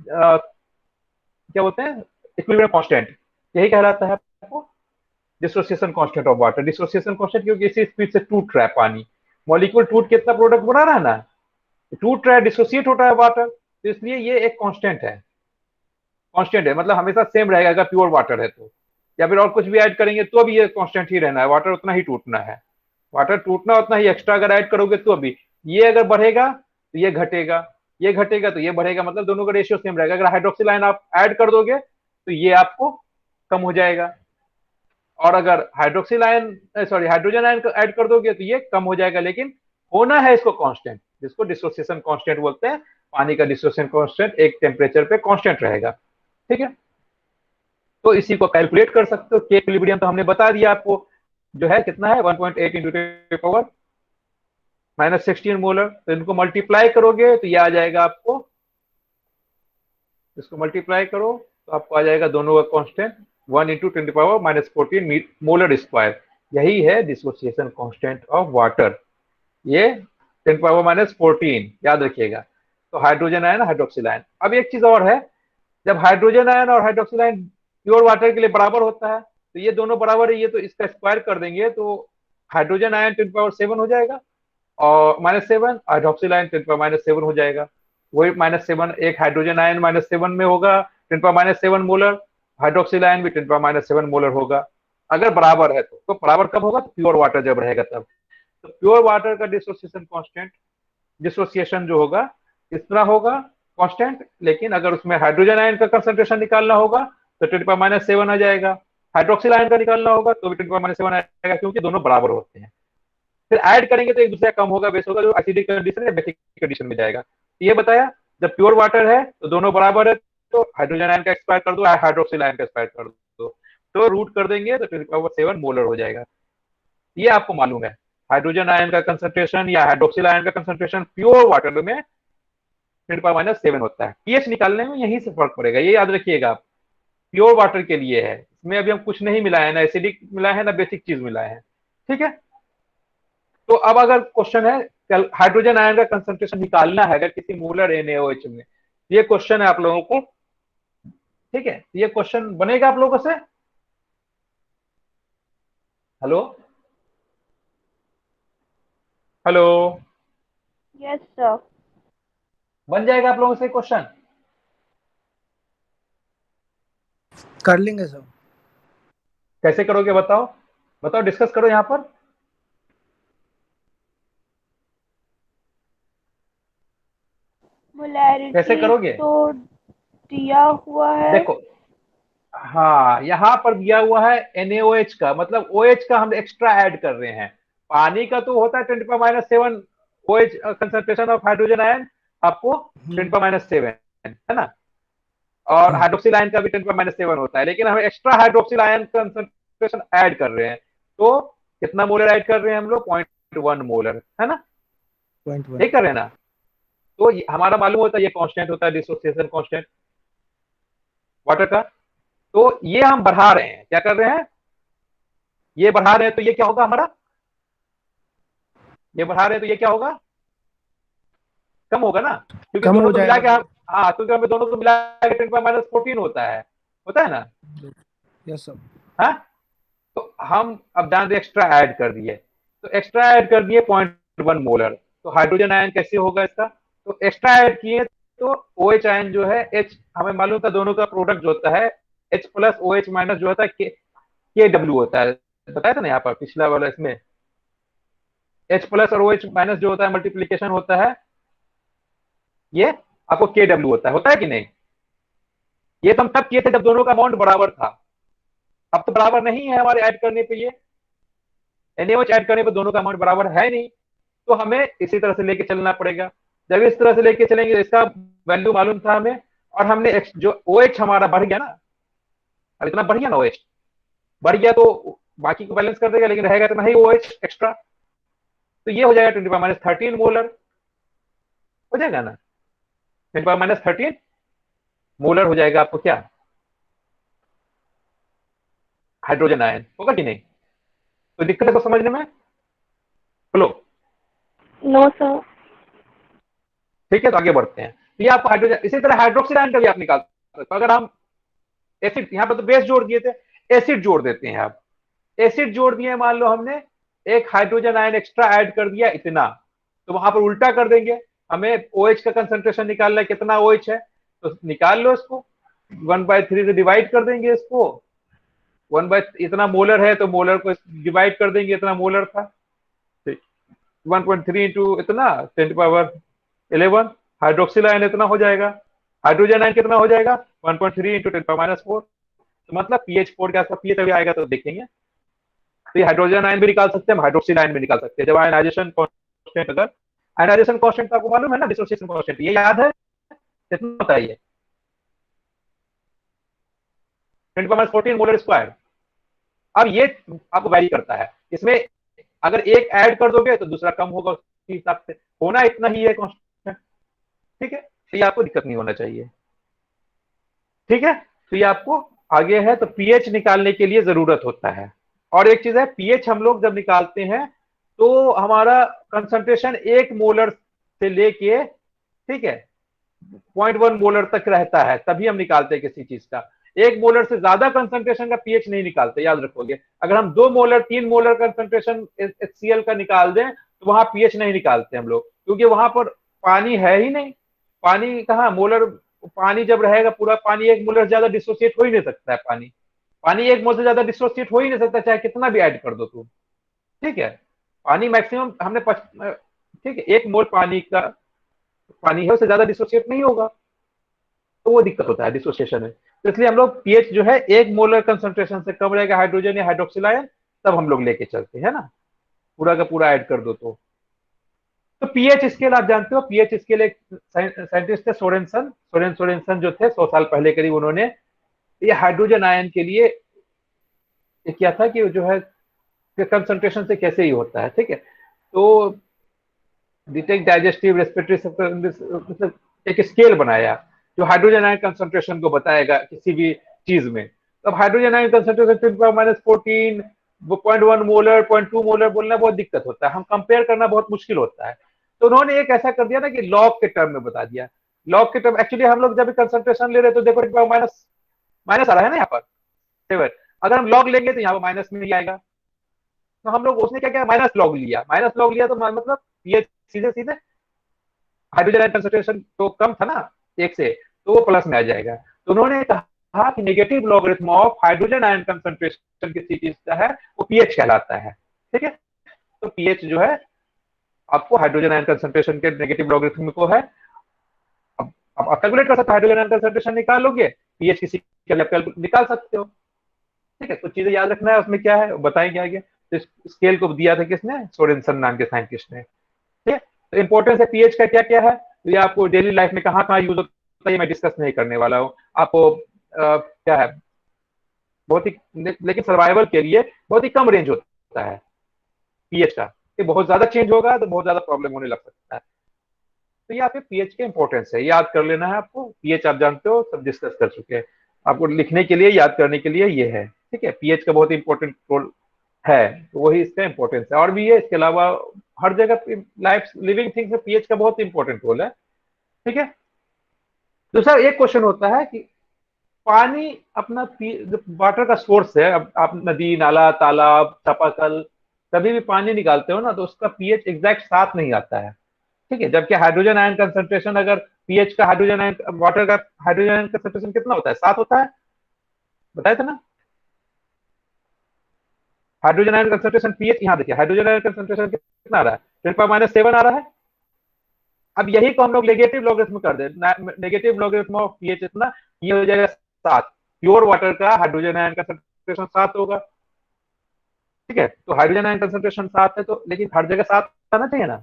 क्या बोलते हैं, इक्विलिब्रियम कांस्टेंट, यही कहलाता है आपको dissociation constant of water. Dissociation constant क्योंकि इसी स्पीड से टूट रहा है पानी, मॉलिक्यूल टूट के इतना प्रोडक्ट बना रहा है ना, टूट रहा है, डिसोसिएट होता है वाटर, तो इसलिए ये एक कांस्टेंट है। कांस्टेंट है मतलब हमेशा सेम रहेगा अगर प्योर वाटर है तो, या फिर और कुछ भी ऐड करेंगे तो भी ये कांस्टेंट ही रहना है, वाटर उतना ही टूटना है, वाटर टूटना उतना ही, एक्स्ट्रा अगर ऐड करोगे तो भी ये अगर बढ़ेगा तो ये घटेगा, ये घटेगा तो ये बढ़ेगा, मतलब दोनों का रेशियो सेम रहेगा। अगर हाइड्रोक्सिल आयन आप ऐड कर दोगे तो ये आपको कम हो जाएगा, और अगर hydroxyl ion sorry hydrogen ion add कर दोगे तो ये कम हो जाएगा। लेकिन होना है इसको कांस्टेंट, जिसको डिसोसिएशन कांस्टेंट बोलते हैं। पानी का डिसोसिएशन कांस्टेंट एक टेम्परेचर पे कांस्टेंट रहेगा। ठीक है, तो इसी को कैलकुलेट कर सकते हो। के इक्विलिब्रियम तो हमने बता दिया आपको, जो है कितना है 1.8 इंटू -16 मोलर। तो इनको मल्टीप्लाई करोगे तो ये आ जाएगा आपको, इसको मल्टीप्लाई करो तो आपको आ जाएगा दोनों का कांस्टेंट 1 इंटू 10⁻14 मोलर स्क्वायर। यही है डिसोसिएशन कांस्टेंट ऑफ वाटर, ये 10⁻14 याद रखिएगा। तो हाइड्रोजन आयन, हाइड्रोक्सिल आयन। अब एक चीज और है, जब हाइड्रोजन आयन और हाइड्रोक्सिल आयन प्योर वाटर के लिए बराबर होता है तो ये दोनों बराबर है, ये तो इसका स्क्वायर कर देंगे तो हाइड्रोजन आयन 10⁻7 हो जाएगा, और -7 हाइड्रोक्सिल आयन 10⁻7 हो जाएगा। वही -7 एक हाइड्रोजन आयन -7 में होगा 10⁻7 मोलर, हाइड्रोक्सिल आयन भी 10⁻7 मोलर होगा अगर बराबर है तो बराबर कब होगा, प्योर वाटर जब रहेगा तब। तो प्योर वाटर का डिसोसिएशन कांस्टेंट, डिसोसिएशन जो होगा इस तरह होगा कांस्टेंट, लेकिन अगर उसमें हाइड्रोजन आयन का कंसंट्रेशन निकालना होगा तो 10⁻7 आ जाएगा, हाइड्रोक्सिल आयन का निकालना होगा तो भी 10⁻⁷ आएगा, क्योंकि दोनों बराबर होते हैं। फिर ऐड करेंगे तो एक दूसरे का कम होगा, बेस होगा, जो एसिडिक कंडीशन या बेसिक कंडीशन में जाएगा। ये बताया, जब प्योर वाटर है तो दोनों बराबर है, तो हाइड्रोजन आयन का एक्सपायर कर दो, हाइड्रोक्सिल आयन का एक्सपायर कर दो, तो रूट कर देंगे तो 10⁻⁷ मोलर हो जाएगा। ये आपको मालूम है, हाइड्रोजन आयन का कंसंट्रेशन या हाइड्रोक्सिल आयन का कंसंट्रेशन प्योर वाटर में 10⁻⁷ होता है। पीएच निकालने में यहीं से फर्क पड़ेगा, ये याद रखिएगा आप। प्योर वाटर के लिए है, इसमें अभी हम कुछ नहीं मिलाए, ना एसिडिक मिलाए हैं ना बेसिक चीज मिलाए हैं, ठीक है। तो अब अगर क्वेश्चन है हाइड्रोजन आयन का कंसंट्रेशन निकालना है अगर किसी मोलर NaOH में, ये क्वेश्चन है आप लोगों को, ठीक है। ये क्वेश्चन बनेगा आप लोगों से। Hello hello, Yes, sir. बन जाएगा आप लोगों से क्वेश्चन? कर लेंगे सर। कैसे करोगे बताओ, बताओ, डिस्कस करो यहाँ पर। Molarity कैसे करोगे? तो दिया हुआ है। देखो, हाँ यहाँ पर दिया हुआ है NaOH का, मतलब OH का हम एक्स्ट्रा ऐड कर रहे हैं। पानी का तो होता है 10⁻⁷ OH concentration of hydrogen ion, आपको 10⁻⁷ है ना, और हाइड्रोक्सिल आयन का भी 10⁻⁷ होता है, लेकिन हम extra hydroxyl ion concentration add कर रहे हैं। तो कितना मोलर ऐड कर रहे हैं हम लोग? 0.1 मोलर, है ना, 0.1 ठीक कर रहे हैं ना। तो हमारा मालूम होता है ये कांस्टेंट होता है, डिसोसिएशन कांस्टेंट वाटर का। तो ये हम बढ़ा रहे हैं, क्या कर रहे हैं, ये बढ़ा रहे हैं, तो ये क्या होगा हमारा, ये बढ़ा रहे हैं तो ये क्या होगा, कम होगा ना, क्योंकि कम दोनों हो को मिला के जाएगा। हम, हाँ क्योंकि हमें दोनों को मिला के 10⁻⁴ होता है ना। Yes sir. हाँ, तो हम अब जान रहे एक्स्ट्रा ऐड कर दिए, तो एक्स्ट्रा ऐड कर दिए 0.1 मोलर। तो हाइड्रोजन आयन कैसे होगा इसका, तो एक्स्ट्रा ऐड किए तो OH आयन जो है, H हमें मालूम था दोनों का प्रोडक्ट जो होता है H प्लस OH माइनस जो होता है KW होता है, बताया था ना यहाँ पर पिछला वाला इसमें। H प्लस और OH माइनस जो होता है मल्टीप्लीकेशन होता है, ये आपको KW होता है कि नहीं। ये तो हम तब किए थे जब दोनों का अमाउंट बराबर था, अब तो बराबर नहीं है हमारे ऐड करने पे, ये NaOH ऐड करने पे दोनों का अमाउंट बराबर है नहीं, तो हमें इसी तरह से लेके चलना पड़ेगा। जब इस तरह से लेके चलेंगे तो इसका वैल्यू मालूम था हमें, और हमने जो OH हमारा बढ़ गया ना, अब इतना बढ़ गया ना, OH बढ़ गया तो बाकी को बैलेंस कर देगा, लेकिन रहेगा इतना ही OH एक्स्ट्रा, तो ये हो जाएगा 10⁻⁷ मोलर, हो जाएगा ना, 10⁻⁷ मोलर हो जाएगा आपको क्या, हाइड्रोजन आयन, होगा कि नहीं। तो दिक्कत है तो समझने में, बोलो। No, sir. ठीक है, तो आगे बढ़ते हैं। तो ये आपको हाइड्रोजन, इसी तरह हाइड्रोक्सिल आयन का भी आप निकाल सकते हो। अगर हम एसिड, यहाँ पर तो बेस जोड़ दिए थे, एसिड जोड़ देते हैं। आप एसिड जोड़ दिए, मान लो हमने एक हाइड्रोजन आयन एक्स्ट्रा ऐड कर दिया इतना, तो वहां पर उल्टा कर देंगे, हमें OH का कंसंट्रेशन निकालना है, कितना OH है तो निकाल लो इसको, 1/3 से डिवाइड कर देंगे इसको, 1/इतना मोलर है तो मोलर को डिवाइड कर देंगे, इतना मोलर था, 1.3 इंटू इतना 10⁻11, हाइड्रोक्सिल आयन इतना हो जाएगा, हाइड्रोजन आयन कितना हो जाएगा 1.3 इंटू 10⁻⁴। तो मतलब pH 4 के आसपास pH अभी आएगा तो देखेंगे। तो ये हाइड्रोजन आयन भी निकाल सकते हैं, हाइड्रोक्सिल आयन भी निकाल सकते हैं, जब आयनाइजेशन कांस्टेंट, अगर आयनाइजेशन कांस्टेंट आपको मालूम है ना, डिसोसिएशन कांस्टेंट, ये याद है कितना होता है, ये 10⁻⁴ मोलर स्क्वायर। अब ये आपको वैरी करता है, इसमें अगर एक ऐड कर दोगे तो दूसरा कम होगा, उसके हिसाब से होना इतना ही है कांस्टेंट, ठीक है, तो ये आपको दिक्कत नहीं होना चाहिए, ठीक है। तो ये आपको आगे है, तो पीएच निकालने के लिए जरूरत होता है। और एक चीज है, पीएच हम लोग जब निकालते हैं तो हमारा कंसंट्रेशन 1 मोलर से लेके, ठीक है, 0.1 मोलर तक रहता है, तभी हम निकालते हैं किसी चीज का। 1 मोलर से ज्यादा कंसंट्रेशन का पीएच नहीं निकालते, याद रखोगे। अगर हम 2 मोलर 3 मोलर कंसंट्रेशन HCl का निकाल दें तो वहां पीएच नहीं निकालते हम लोग, क्योंकि वहां पर पानी है ही नहीं। पानी कहाँ मोलर, पानी जब रहेगा पूरा पानी 1 मोलर से ज्यादा डिसोसिएट हो ही नहीं सकता है, पानी पानी 1 मोल से ज्यादा डिसोसिएट हो ही नहीं सकता, चाहे कितना भी ऐड कर दो तुम, ठीक है। पानी मैक्सिमम हमने ठीक है, 1 मोल पानी है, उससे ज्यादा डिसोसिएट नहीं होगा, तो वो दिक्कत होता है डिसोसिएशन में। तो इसलिए हम लोग पीएच जो है 1 मोलर कंसंट्रेशन से कम रहेगा हाइड्रोजन या हाइड्रोक्सिल आयन, तब हम लोग लेके चलते हैं ना, पूरा का पूरा ऐड कर दो तो पीएच स्केल आप जानते हो, पीएच स्केल एक साइंटिस्ट थे सोरेनसन, सोरेनसन जो थे 100 साल पहले करीब, उन्होंने ये हाइड्रोजन आयन के लिए ये किया था कि जो है कंसंट्रेशन से कैसे ही होता है, ठीक है। तो डिटेक्ट डाइजेस्टिव रेस्पिरेटरी एक स्केल बनाया जो हाइड्रोजन आयन कंसंट्रेशन को बताएगा किसी भी चीज में। तो अब hydrogen ion concentration 10⁻14 0.1 molar 0.2 molar बोलना बहुत दिक्कत होता है, हम कंपेयर करना बहुत मुश्किल होता है। तो उन्होंने एक ऐसा कर दिया ना कि लॉग के टर्म में बता दिया। लॉग के टर्म एक्चुअली हम लोग जब कंसंट्रेशन ले रहे हैं तो देखो माइनस माइनस आ रहा है ना यहाँ पर 7, अगर हम लॉग लेंगे तो यहाँ पर माइनस में ही आएगा। तो हम लोग उसने क्या किया, माइनस लॉग लिया, माइनस लॉग लिया तो मतलब ये सीधे सीधे हाइड्रोजन आयन कंसंट्रेशन तो कम था ना 1 से, तो वो प्लस में आ जाएगा। तो उन्होंने कहा कि negative logarithm of hydrogen ion concentration किसी चीज का है वो पीएच कहलाता है, ठीक है। तो पीएच जो है आपको हाइड्रोजन आयन कंसंट्रेशन के नेगेटिव लॉगरिथम को है। अब आप कैलकुलेट कर सकते हो, हाइड्रोजन आयन कंसंट्रेशन निकालोगे, पीएच किसी के लिए निकाल सकते हो, ठीक है। कुछ चीजें याद रखना है उसमें, क्या है बताएंगे आगे। तो स्केल को दिया था किसने, सोरेनसन नाम के साइंटिस्ट ने, ठीक है। तो इंपॉर्टेंस है पीएच का क्या क्या है, तो ये आपको डेली लाइफ में कहाँ कहाँ यूज होता है ये मैं डिस्कस नहीं करने वाला हूँ आपको। क्या है बहुत ही, लेकिन सर्वाइवल के लिए बहुत ही कम रेंज होता है पीएच का, ये बहुत ज्यादा चेंज होगा तो बहुत ज्यादा प्रॉब्लम होने लग सकता है। तो ये आपके पीएच के इंपॉर्टेंस है, याद कर लेना है आपको। पीएच आप जानते हो, सब डिस्कस कर चुके हैं, आपको लिखने के लिए याद करने के लिए ये है, ठीक है। पीएच का बहुत इंपॉर्टेंट रोल है, तो वही इसका इंपॉर्टेंस है। और भी है इसके अलावा हर जगह लाइफ लिविंग थिंग्स में पीएच का बहुत इंपॉर्टेंट रोल है, ठीक है। दूसरा एक क्वेश्चन होता है कि पानी अपना वाटर का सोर्स है, अब आप नदी नाला तालाब चापाकल कभी भी पानी निकालते हो ना तो उसका पीएच एग्जैक्ट 7 नहीं आता है, ठीक है। जबकि हाइड्रोजन आयन कंसंट्रेशन अगर पीएच का हाइड्रोजन आयन वाटर का हाइड्रोजन आयन कंसंट्रेशन कितना होता है, 7 होता है, बताया था ना। हाइड्रोजन आयन कंसंट्रेशन पीएच यहाँ देखिए, हाइड्रोजन आयन कंसंट्रेशन कितना आ रहा है, 10⁻7 आ रहा है। अब यही को हम लोग नेगेटिव लॉगरिथम कर दे, नेगेटिव लॉगरिथम ऑफ पीएच इतना, ये हो जाएगा 7। प्योर वाटर का हाइड्रोजन आयन कंसंट्रेशन 7 होगा, ठीक है। तो हाइड्रोजन आयन कंसंट्रेशन 7 है, तो लेकिन हर जगह 7 आना चाहिए ना,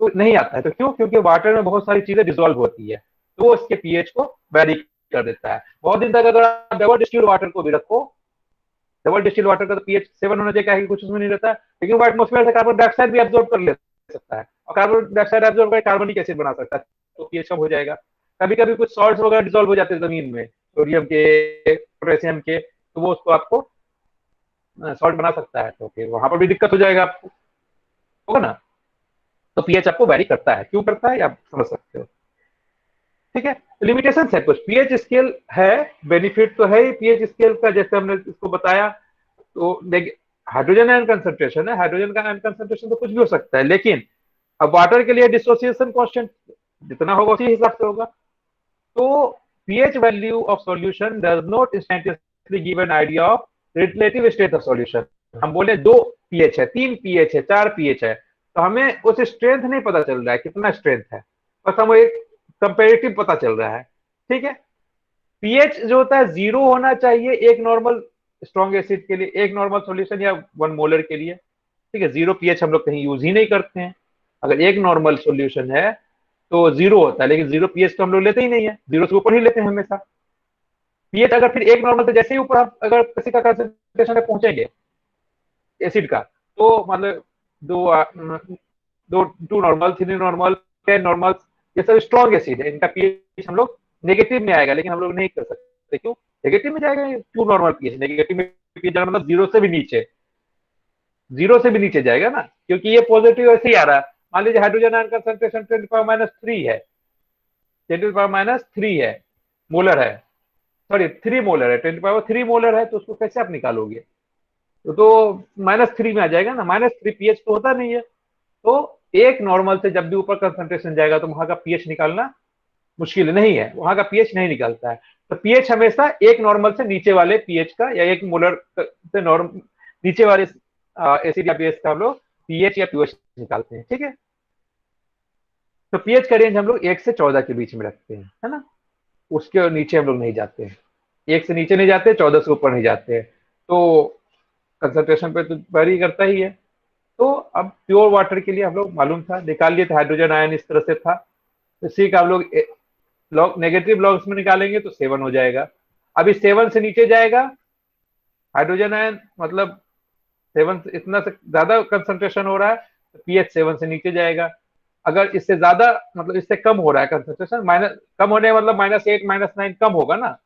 तो नहीं आता है। तो क्यों, क्योंकि वाटर में बहुत सारी चीजें डिसॉल्व होती है, तो वो इसके पीएच को वेरी कर देता है। बहुत दिन तक अगर आप डबल डिस्टिल्ड वाटर को भी रखो, डबल डिस्टिल्ड वाटर का तो पीएच 7 होना चाहिए, क्या है कुछ उसमें नहीं रहता है, लेकिन वो एटमोस्फेयर से कार्बन डाइऑक्साइड भी एब्जॉर्ब कर ले सकता है, और कार्बन डाइऑक्साइड एब्जॉर्ब करके कार्बनिक एसिड बना सकता है, तो पीएच कम हो जाएगा। कभी कभी कुछ सॉल्ट्स वगैरह डिसॉल्व हो जाते हैं जमीन में, सोडियम के पोटेशियम के, तो वो उसको आपको सॉल्ट बना सकता है, तो फिर वहां पर भी दिक्कत हो जाएगा आपको, होगा ना। तो पीएच आपको वैरी करता है, क्यों करता है आप समझ सकते हो, ठीक है। लिमिटेशन है कुछ, पीएच स्केल है, बेनिफिट तो है ही पीएच स्केल का, जैसे हमने इसको बताया। तो हाइड्रोजन आयन कंसंट्रेशन है, हाइड्रोजन का आयन कंसंट्रेशन तो कुछ भी हो सकता है, लेकिन अब वाटर के लिए डिसोसिएशन कांस्टेंट जितना होगा उसी हिसाब से होगा। तो pH value of solution does not instantaneously give an idea of relative state of solution। हम बोले 2 pH है, 3 pH है, 4 pH है, तो हमें उस स्ट्रेंथ नहीं पता चल रहा है कितना स्ट्रेंथ है, बस हमें एक कंपेरेटिव पता चल रहा है, ठीक है। pH जो होता है 0 होना चाहिए एक नॉर्मल स्ट्रॉन्ग एसिड के लिए, एक नॉर्मल सॉल्यूशन या 1 मोलर के लिए, ठीक है। 0 pH हम लोग कहीं यूज ही नहीं करते हैं। अगर एक नॉर्मल सॉल्यूशन है तो 0 होता है, लेकिन 0 pH तो हम लोग लेते ही नहीं है, 0 से ऊपर ही लेते हैं हमेशा। pH अगर फिर एक नॉर्मल से जैसे ही ऊपर आप अगर किसी का कंसंट्रेशन में पहुंचेंगे एसिड का, तो मतलब टू नॉर्मल 3 नॉर्मल 10 नॉर्मल, ये सब स्ट्रॉन्ग एसिड है, इनका pH हम लोग नेगेटिव में आएगा, लेकिन हम लोग नहीं कर सकते, क्यों नेगेटिव में जाएगा, टू नॉर्मल pH नेगेटिव में pH जाएगा मतलब 0 से भी नीचे, 0 से भी नीचे जाएगा ना, क्योंकि ये पॉजिटिव ऐसे ही आ रहा है। मान लीजिए हाइड्रोजन आयन कंसंट्रेशन 10⁻³ है, 10⁻³ है मोलर है, सॉरी 3 मोलर है, 10⁻³ मोलर है, तो उसको कैसे आप निकालोगे, तो -3 में आ जाएगा ना, -3 pH तो होता नहीं है। तो एक नॉर्मल से जब भी ऊपर कंसंट्रेशन जाएगा तो वहां का pH निकालना मुश्किल नहीं है, वहां का pH नहीं निकलता है। तो pH हमेशा एक नॉर्मल से नीचे वाले pH का, या एक मोलर से नीचे वाले एसिड या बेस का हम लोग pH या pH निकालते हैं, ठीक है। तो pH का रेंज हम लोग 1 से 14 के बीच में रखते हैं, है ना, उसके नीचे हम लोग नहीं जाते हैं। 1 से नीचे नहीं जाते, 14 से ऊपर नहीं जाते, तो कंसंट्रेशन पे तो वेरी करता ही है। तो अब प्योर वाटर के लिए हम लोग मालूम था, निकाल लिए थे हाइड्रोजन आयन इस तरह से था। तो इसी का हम लोग लॉग नेगेटिव लॉग्स में निकालेंगे तो 7 हो जाएगा। अभी 7 से नीचे जाएगा हाइड्रोजन आयन, मतलब 7 इतना से ज्यादा कंसंट्रेशन हो रहा है तो पीएच 7 से नीचे जाएगा। अगर इससे ज्यादा मतलब इससे कम हो रहा है कंसंट्रेशन, माइनस कम होने मतलब -8 -9 कम होगा ना,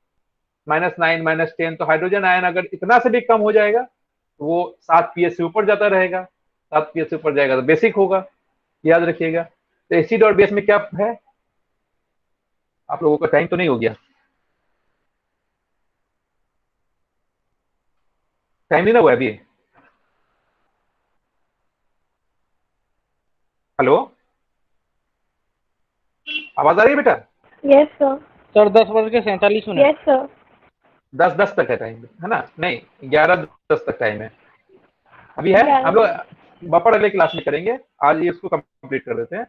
-9 -10, तो हाइड्रोजन आयन अगर इतना से भी कम हो जाएगा तो वो 7 पीएच से ऊपर जाता रहेगा। 7 पीएच से ऊपर जाएगा तो बेसिक होगा, याद रखिएगा। तो एसिड और बेस में क्या है, आप लोगों का टाइम तो नहीं हो गया, टाइम नहीं ना हुआ अभी। हेलो, आवाज आ रही है बेटा? Yes, sir. Sir 10:47 Yes, sir. 10:10 तक है टाइम, है ना? नहीं, 11:10 तक टाइम है अभी है। 11 हम लोग बफर अगले क्लास में करेंगे, आज ये इसको कंप्लीट कर देते हैं,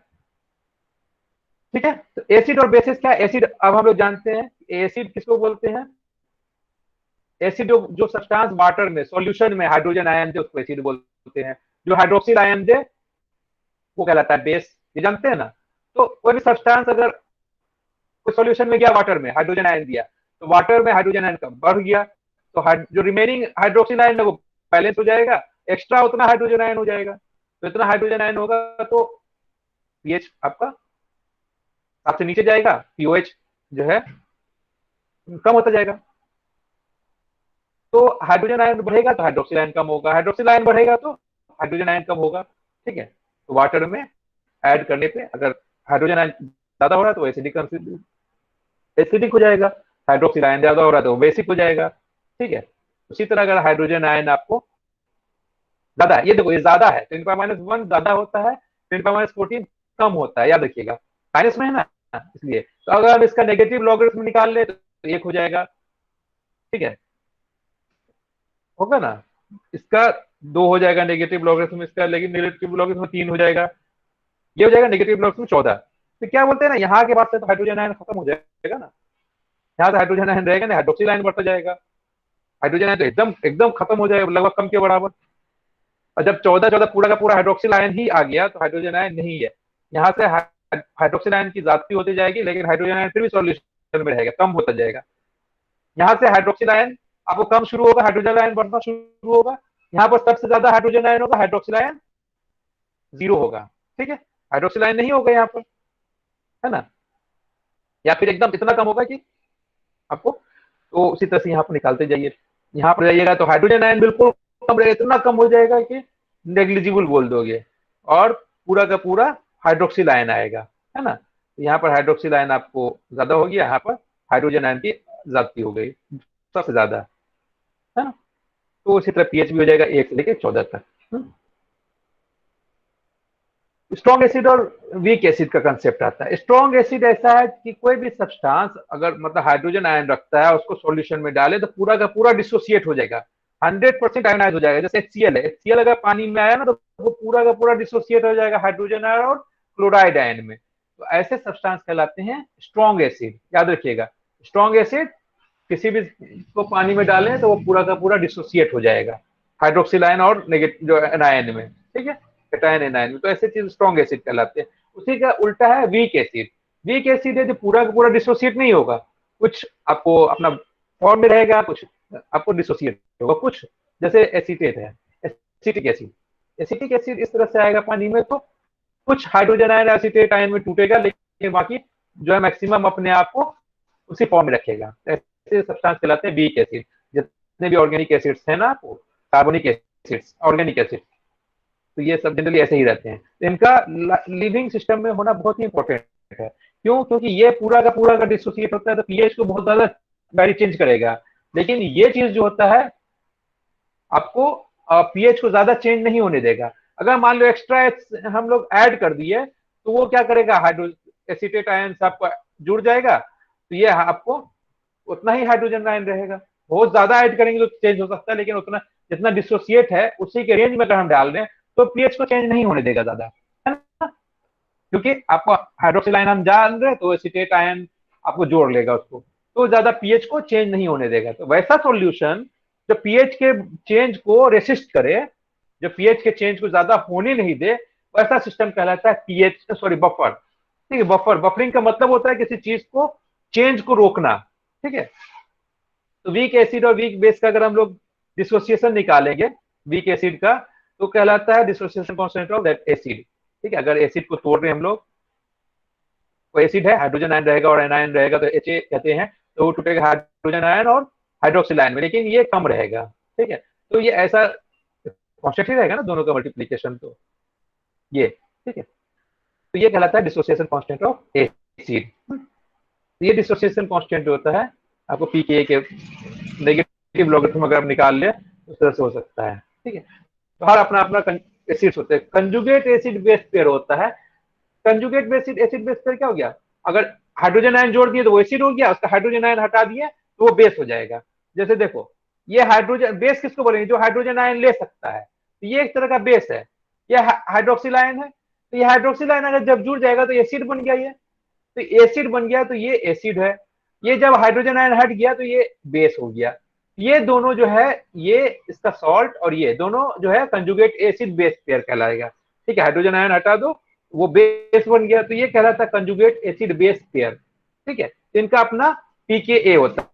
ठीक है। तो एसिड और बेसिस क्या है? एसिड अब हम लोग जानते हैं, एसिड किसको बोलते हैं? एसिड जो सब्सटेंस वाटर में सॉल्यूशन में हाइड्रोजन आयन दे उसको एसिड बोलते हैं। जो हाइड्रोक्सिल आयन दे वो कहलाता है बेस, ये जानते हैं ना। तो कोई भी सब्सटेंस अगर कोई सॉल्यूशन में गया वाटर में, हाइड्रोजन आयन दिया, तो वाटर में हाइड्रोजन आयन कम बढ़ गया, तो जो रिमेनिंग हाइड्रोक्सिल आयन है वो बैलेंस हो जाएगा, एक्स्ट्रा उतना हाइड्रोजन आयन हो जाएगा। तो इतना हाइड्रोजन आयन होगा तो पीएच आपका 7 से नीचे जाएगा, पीओएच जो है कम होता जाएगा। तो हाइड्रोजन आयन बढ़ेगा तो हाइड्रोक्सिल आयन कम होगा, हाइड्रोक्सिल आयन बढ़ेगा तो हाइड्रोजन आयन कम होगा, ठीक है। तो वाटर में ऐड करने पे अगर हाइड्रोजन आयन ज्यादा हो रहा है तो एसिडिक हो जाएगा, हाइड्रोक्सिल आयन ज्यादा हो रहा है तो बेसिक हो जाएगा, ठीक है। उसी तरह अगर हाइड्रोजन आयन आपको ज्यादा है, ये देखो ये ज्यादा है, 10⁻1 ज्यादा होता है, 10⁻14 कम होता है, याद रखिएगा, माइनस में है ना, इसलिए। तो अगर हम इसका नेगेटिव लॉगरिथम निकाल ले तो 1 हो जाएगा, ठीक है, होगा ना। इसका 2 हो जाएगा नेगेटिव लॉगरिथम इसका, लेकिन नेगेटिव लॉगरिथम 3 हो जाएगा, ये हो जाएगा नेगेटिव लॉगरिथम 14। तो क्या बोलते हैं ना, यहाँ के बाद से तो हाइड्रोजन आयन खत्म हो जाएगा ना, यहाँ तो हाइड्रोजन आयन रहेगा ना, हाइड्रोक्सिल आयन बढ़ता जाएगा, हाइड्रोजन आयन तो एकदम एकदम खत्म हो जाएगा, लगभग कम के बराबर। और जब 14 पूरा का पूरा हाइड्रोक्सिल आयन ही आ गया तो हाइड्रोजन आयन नहीं है, यहाँ से हाइड्रोक्सिल आयन की ज्यादती होती जाएगी, लेकिन हाइड्रोजन आयन फिर भी सॉल्यूशन में रहेगा, कम होता जाएगा। यहाँ से हाइड्रोक्सिल आयन आपको कम शुरू होगा, हाइड्रोजन आयन बढ़ना शुरू होगा, यहाँ पर सबसे ज्यादा हाइड्रोजन आयन होगा, हाइड्रोक्सिल आयन 0 होगा, ठीक है, हाइड्रोक्सिल आयन नहीं होगा यहाँ पर, है ना, या फिर एकदम इतना कम होगा कि आपको, तो उसी तरह से यहाँ पर निकालते जाइए। यहाँ पर जाइएगा तो हाइड्रोजन आयन बिल्कुल कम रहेगा, इतना कम हो जाएगा कि नेग्लिजिबल बोल दोगे, और पूरा का पूरा हाइड्रोक्सिल आयन आएगा, है ना। तो यहाँ पर हाइड्रोक्सिल आयन आपको ज्यादा हो गया, यहाँ पर हाइड्रोजन आयन की ज्यादती हो गई सबसे ज्यादा, है ना। तो उसी तरह पीएच भी हो जाएगा 1 से लेकर 14 तक। स्ट्रॉन्ग एसिड और वीक एसिड का कंसेप्ट आता है। स्ट्रॉन्ग एसिड ऐसा है कि कोई भी सब्सटेंस अगर मतलब हाइड्रोजन आयन रखता है, उसको सॉल्यूशन में डाले तो पूरा का पूरा डिसोसिएट हो जाएगा, 100% आयनाइज हो जाएगा। जैसे HCl है, HCl अगर पानी में आया ना तो वो पूरा का पूरा डिसोसिएट हो जाएगा हाइड्रोजन आयन और क्लोराइड आयन में। तो ऐसे सब्सटेंस कहलाते हैं स्ट्रॉन्ग एसिड, याद रखिएगा। स्ट्रॉन्ग एसिड किसी भी को पानी में डालें तो वो पूरा का पूरा डिसोसिएट हो जाएगा हाइड्रोक्सिल आयन और नेगेटिव जो एनायन में, ठीक है, कैटायन एनायन में। तो ऐसे चीज स्ट्रॉन्ग एसिड कहलाते हैं। उसी का उल्टा है वीक एसिड। वीक एसिड है जो पूरा का पूरा डिसोसिएट नहीं होगा, कुछ आपको अपना फॉर्म में रहेगा, कुछ आपको डिसोसिएट होगा, कुछ जैसे एसीटेट है, एसिटिक एसिड। एसिटिक एसिड इस तरह से आएगा पानी में, तो कुछ हाइड्रोजन आयन एसिटेट आयन में टूटेगा, लेकिन बाकी जो है मैक्सिमम अपने आप को उसी फॉर्म में रखेगा। ऐसे सब्सटेंस कहलाते हैं वीक एसिड। जितने भी ऑर्गेनिक एसिड्स हैं ना, आपको कार्बोनिक एसिड्स, ऑर्गेनिक एसिड, तो ये सब जनरली ऐसे ही रहते हैं। तो इनका लिविंग सिस्टम में होना बहुत ही इंपॉर्टेंट है। क्यों? क्योंकि ये पूरा का डिसोसिएट होता है तो पीएच को बहुत ज्यादा वैल्यू चेंज करेगा, लेकिन ये चीज जो होता है आपको पीएच को ज्यादा चेंज नहीं होने देगा। अगर मान लो एक्स्ट्रा हम लोग ऐड कर दिए तो वो क्या करेगा, हाइड्रो एसिटेट आयन से आपको जुड़ जाएगा, तो ये आपको उतना ही हाइड्रोजन आयन रहेगा। बहुत ज्यादा ऐड करेंगे तो चेंज हो सकता है, लेकिन उतना जितना डिसोसिएट है उसी के रेंज में अगर हम डाल दें तो पीएच को चेंज नहीं होने देगा ज्यादा, है ना। क्योंकि आपको हाइड्रोक्सिल आयन हम जान रहे तो एसिटेट आयन आपको जोड़ लेगा उसको, तो ज्यादा पीएच को चेंज नहीं होने देगा। तो वैसा सॉल्यूशन जो पीएच के चेंज को रेसिस्ट करे, जो पीएच के चेंज को ज्यादा होने नहीं दे, वैसा सिस्टम कहलाता है पीएच सॉरी बफर। ठीक है, बफरिंग का मतलब होता है किसी चीज को चेंज को रोकना। ठीक है, तो वीक एसिड और वीक बेस का अगर हम लोग डिसोसिएशन निकालेंगे वीक एसिड का, तो कहलाता है dissociation constant of that acid. ठीक है, अगर एसिड को तोड़ रहे हैं हम लोग, वो एसिड है, हाइड्रोजन आयन रहेगा और एनायन रहेगा, तो एच कहते हैं, तो वो टूटेगा हाइड्रोजन आयन और हाइड्रोक्सिल आयन में, लेकिन ये कम रहेगा। ठीक है, तो ये ऐसा कांस्टेंट ही रहेगा ना दोनों का मल्टीप्लीकेशन, तो ये ठीक है, तो ये कहलाता है डिसोसिएशन कांस्टेंट ऑफ एसिड। ये डिसोसिएशन कांस्टेंट होता है आपको पीके के नेगेटिव लॉगरिथम अगर आप निकाल ले उस तरह से हो सकता है। ठीक है, तो हर अपना अपना एसिड्स होते हैं। कंजुगेट एसिड बेस पेयर होता है। Conjugate base acid base pair क्या हो गया, अगर हाइड्रोजन आयन जोड़ दिए तो वो एसिड हो गया, उसका हाइड्रोजन आयन हटा दिए तो वो बेस हो जाएगा। जैसे देखो, ये हाइड्रोजन बेस किसको बोलेंगे, जो हाइड्रोजन आयन ले सकता है, तो ये एक तरह का बेस है। ये हाइड्रोक्सिल आयन है, तो ये हाइड्रोक्सिल आयन अगर जब जुड़ जाएगा तो एसिड बन गया, ये तो एसिड बन गया, तो ये एसिड है। ये जब हाइड्रोजन आयन हट गया तो ये बेस हो गया। ये दोनों जो है, ये इसका सॉल्ट और ये दोनों जो है कंजुगेट एसिड बेस पेयर कहलाएगा। ठीक है, हाइड्रोजन आयन हटा दो, वो बेस बन गया, तो ये कहलाता है कंजुगेट एसिड बेस पेयर। ठीक है, इनका अपना पीके होता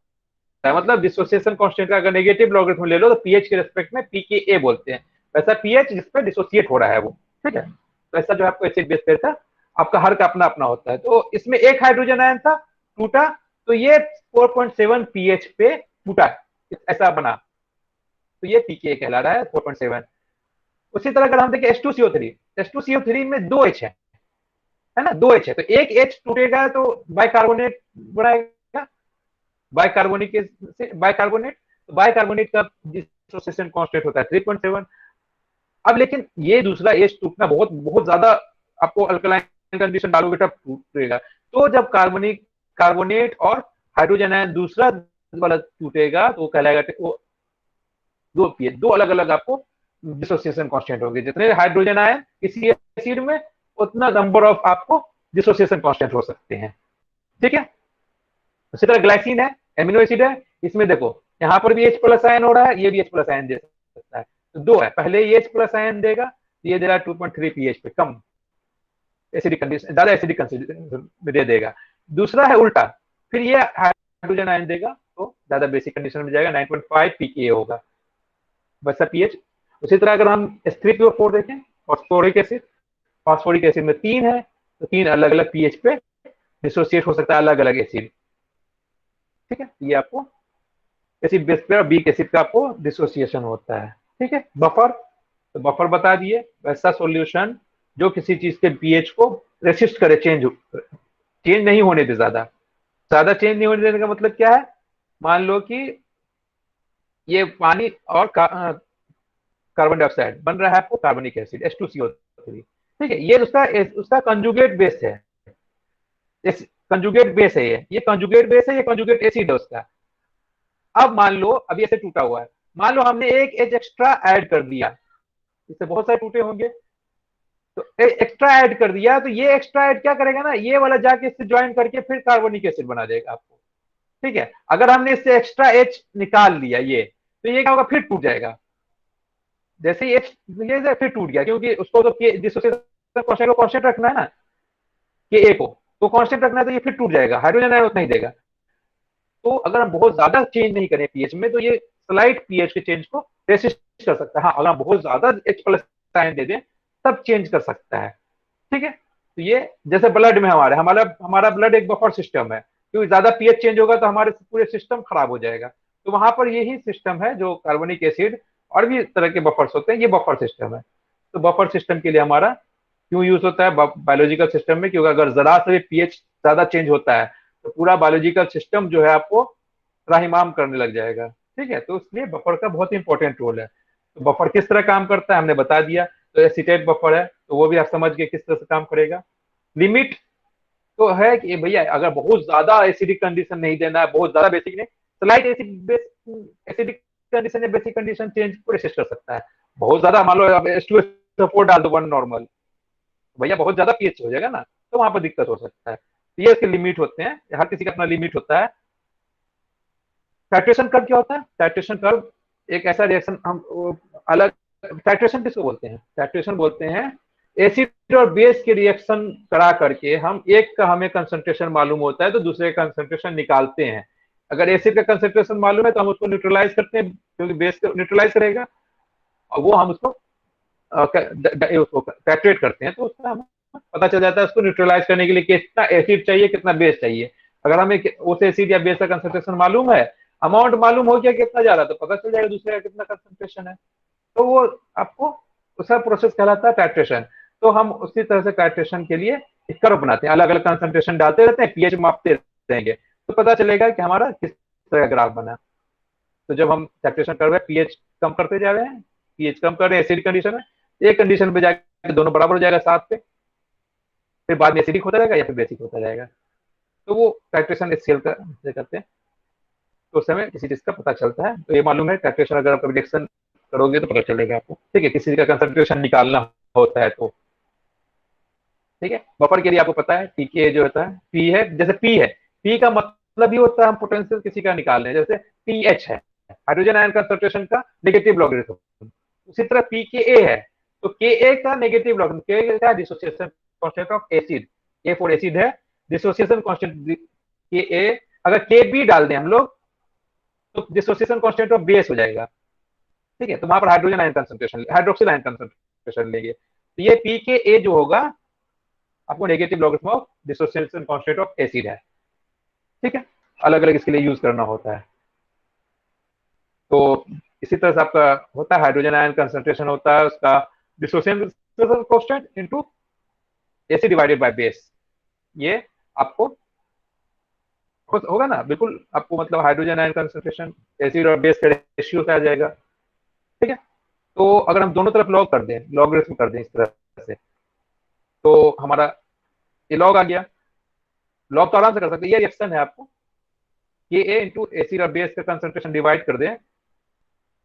है, मतलब डिसोसिएशन कांस्टेंट का अगर नेगेटिव लॉगरिथम ले लो तो पीएच के रेस्पेक्ट में पीके बोलते हैं, वैसा पीएच जिस पे डिसोसिएट हो रहा है वो। ठीक है, तो ऐसा जो आपको एसिड बेस पेयर था, आपका हर का अपना अपना होता है। तो इसमें एक हाइड्रोजन आयन था, टूटा, तो ये 4.7 पीएच पे टूटा, ऐसा बना, तो ये पीके कहला रहा है 4.7। उसी तरह अगर हम देखें H2CO3 में 2 H है ना, 2 H है, तो एक H टूटेगा तो बाइकार्बोनेट बनाएगा, बाइकार्बोनेट का डिसोसिएशन कांस्टेंट होता है 3.7। अब लेकिन ये दूसरा H टूटना बहुत बहुत ज्यादा, आपको अल्कलाइन कंडीशन डालोगे तब टूटेगा। तो जब कार्बोनेट और हाइड्रोजन आयन दूसरा वाला टूटेगा तो कहलाएगा वो दो अलग अलग आपको डिसोसिएशन कांस्टेंट होंगे। जितने हाइड्रोजन आयन किसी एसिड में, उतना नंबर ऑफ आपको डिसोसिएशन कांस्टेंट हो सकते हैं। ठीक है, उसी तरह ग्लाइसिन है, एमिनो एसिड है, इसमें देखो यहाँ पर भी H प्लस आयन हो रहा है, ये भी H प्लस आयन दे सकता है, तो 2 है, पहले ये H प्लस आयन देगा, ये दे रहा है 2.3 pH पे, कम एसिडिक कंडीशन, ज्यादा एसिडिक कंडीशन में दे देगा। दूसरा है उल्टा, फिर ये हाइड्रोजन आयन देगा तो ज्यादा बेसिक कंडीशन में जाएगा, 9.5 pKa होगा वैसा पीएच। उसी तरह अगर हम H3PO4 देखें, फास्फोरिक एसिड में 3 है, तो 3 अलग अलग पीएच पे डिसोसिएट हो सकता है अलग अलग एसिड। ठीक है, ये आपको एसिड बेस पे और वीक एसिड का आपको डिसोसिएशन होता है। ठीक है, बफर, तो बफर बता दिए, वैसा सॉल्यूशन जो किसी चीज के पीएच को रेसिस्ट करे, चेंज नहीं होने दे, ज्यादा चेंज नहीं होने देने का मतलब क्या है, मान लो कि ये पानी और कार्बन डाइऑक्साइड बन रहा है आपको कार्बनिक एसिड H2CO3। ठीक है, ये उसका कंजुगेट बेस है, कंजुगेट बेस है, ये कंजुगेट बेस है, ये कंजुगेट एसिड है उसका। अब मान लो अभी ऐसे टूटा हुआ है, मान लो हमने एक H एक्स्ट्रा ऐड कर दिया, इससे बहुत सारे टूटे होंगे, तो एक्स्ट्रा ऐड कर दिया, तो ये एक्स्ट्रा ऐड क्या करेगा ना, ये वाला जाके इससे ज्वाइन करके फिर कार्बोनिक एसिड बना देगा आपको। ठीक है, अगर हमने इससे एक्स्ट्रा H निकाल लिया ये, तो ये क्या होगा, फिर टूट जाएगा। जैसे ही H ये फिर टूट गया, क्योंकि उसको तो डिसोसिएशन कांस्टेंट को कांस्टेंट रखना है ना, Ka को तो कांस्टेंट रखना है, तो ये फिर टूट जाएगा, हाइड्रोजन आयन उतना ही देगा। तो अगर हम बहुत ज्यादा चेंज नहीं करें पीएच में, तो ये स्लाइट पीएच के चेंज को रेसिस्ट कर सकता है। हाँ, अगर हम बहुत ज्यादा H प्लस आयन दे दें तब चेंज कर सकता है। ठीक है, तो ये जैसे ब्लड में हमारा ब्लड एक बफर सिस्टम है, क्योंकि ज्यादा पीएच चेंज होगा तो हमारे पूरे सिस्टम खराब हो जाएगा। तो वहां पर यही सिस्टम है, जो कार्बनिक एसिड और भी तरह के बफर्स होते हैं, ये बफर सिस्टम है। तो बफर सिस्टम के लिए हमारा क्यों यूज होता है बायोलॉजिकल सिस्टम में, क्योंकि अगर जरा से भी पीएच ज्यादा चेंज होता है तो पूरा बायोलॉजिकल सिस्टम जो है आपको त्राहिमाम करने लग जाएगा। ठीक है, तो इसलिए बफर का बहुत इंपॉर्टेंट रोल है। तो बफर किस तरह काम करता है हमने बता दिया। तो एसीटेट बफर है, तो वो भी आप समझ गए किस तरह से काम करेगा। लिमिट तो है कि भैया अगर बहुत ज्यादा एसिडिक कंडीशन नहीं देना है, बहुत ज्यादा बेसिक नहीं, स्लाइट एसिडिक कंडीशन या बेसिक कंडीशन चेंज को रेसिस्ट कर सकता है। बहुत ज्यादा मान लो H2SO4 डाल दो 1 नॉर्मल, भैया बहुत ज्यादा पीएच हो जाएगा ना, तो वहां पर दिक्कत हो सकता है। तो ये इसके लिमिट होते हैं, हर किसी का अपना लिमिट होता है। टाइट्रेशन कर्व क्या होता है? टाइट्रेशन कर्व एक ऐसा रिएक्शन, हम अलग टाइट्रेशन किसको बोलते हैं? टाइट्रेशन बोलते हैं एसिड और बेस के रिएक्शन करा करके हम एक का हमें कंसंट्रेशन मालूम होता है तो दूसरे का कंसंट्रेशन निकालते हैं। अगर एसिड का कंसंट्रेशन मालूम है तो हम उसको न्यूट्रलाइज करते हैं, क्योंकि बेस को न्यूट्रलाइज करेगा, और वो हम उसको टाइट्रेट करते हैं, तो उसका हमें पता चल जाता है उसको न्यूट्रलाइज करने के लिए कितना एसिड चाहिए, कितना बेस चाहिए। अगर हमें उस एसिड या बेस का कंसंट्रेशन मालूम है, अमाउंट मालूम हो गया कितना जा रहा, तो पता चल जाएगा दूसरे का कितना कंसंट्रेशन है। तो वो आपको उसका प्रोसेस कहलाता है टाइट्रेशन। तो हम उसी तरह से टाइट्रेशन के लिए एक कर्व बनाते हैं, अलग अलग कंसंट्रेशन डालते रहते हैं, पीएच मापते रहेंगे तो पता चलेगा कि हमारा किस तरह का ग्राफ बना। तो जब हम टाइट्रेशन कर रहे हैं, पीएच कम करते जा रहे हैं, पीएच कम कर रहे हैं एसिड कंडीशन में, एक कंडीशन पे जाकर दोनों बराबर हो जाएगा 7 पे, फिर बाद में एसिडिक होता रहेगा या फिर बेसिक होता जाएगा। तो वो टाइट्रेशन स्केल का करते हैं, तो उस समय किसी चीज का पता चलता है। तो ये मालूम है टाइट्रेशन अगर आप रिएक्शन करोगे तो पता चलेगा आपको, ठीक है, किसी का कंसंट्रेशन निकालना होता है तो, ठीक है। बफर के लिए आपको पता है पीके जो होता है, पी है, जैसे पी है, पी का मतलब ही होता है हम पोटेंशियल किसी का निकाल रहे हैं, जैसे पीएच है हाइड्रोजन आयन कंसंट्रेशन का नेगेटिव लॉगरिथम, उसी तरह पीके है तो के का नेगेटिव लॉगरिथम, के का dissociation constant of acid, A for acid है, डिसोसिएशन कांस्टेंट के, अगर के बी डाल दें हम लोग तो डिसोसिएशन कांस्टेंट ऑफ बेस हो जाएगा, ठीक है। तो वहां पर hydrogen ion concentration, hydroxyl ion concentration लेंगे, तो ये पीके जो होगा आपको negative logarithm of dissociation constant of acid है, ठीक है। अलग अलग इसके लिए यूज करना होता है। तो इसी तरह से आपका होता है हाइड्रोजन आयन कंसंट्रेशन होता है उसका dissociation constant into acid divided by base, ये आपको होगा ना, बिल्कुल आपको मतलब हाइड्रोजन आयन कंसंट्रेशन एसिड और बेस का रेशियो आ जाएगा, ठीक है। तो अगर हम दोनों तरफ लॉग कर दें, लॉगरिथम कर दें इस तरह से, तो हमारा ये लॉग आ गया। लॉग तो आराम से कर सकते हैं, ये रिएक्शन है आपको के ए इंटू एसिड और बेस का कंसंट्रेशन डिवाइड कर दें,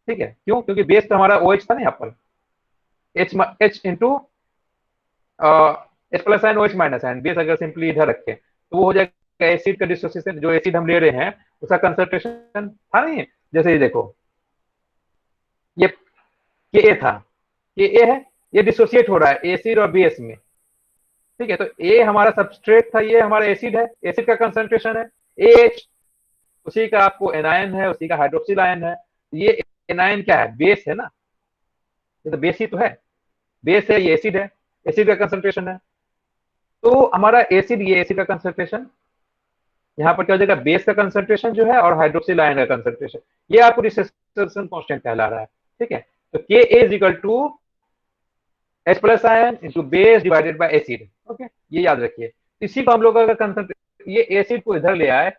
ठीक है। क्यों? क्योंकि बेस तो हमारा OH था ना, यहाँ पर H into H plus ion OH minus ion, base अगर सिंपली इधर रखें तो वो हो जाएगा एसिड का डिसोसिएशन, जो एसिड हम ले रहे हैं उसका कंसंट्रेशन था नहीं, जैसे ये देखो ये के था, के है, ये डिसोसिएट हो रहा है एसिड और बेस में, ठीक है। तो ए हमारा सबस्ट्रेट था, ये हमारा एसिड है, एसिड का कंसंट्रेशन है एच, उसी का आपको एनायन है, उसी का हाइड्रोक्सिल आयन है, ये एनायन क्या है? बेस है ना, ये तो बेस ही तो है, बेस है, ये एसिड है, एसिड का कंसंट्रेशन है। तो हमारा एसिड, ये एसिड का कंसंट्रेशन, यहाँ पर क्या हो जाएगा? बेस का कंसंट्रेशन जो है और हाइड्रोक्सिल आयन का कंसंट्रेशन, ये आपको डिसोसिएशन कांस्टेंट कहला रहा है, ठीक है। तो K is equal to H plus ion into base divided by acid, okay, ये याद रखिए। इसी को हम लोग अगर कंसंट्रेशन, ये एसिड को इधर ले आए,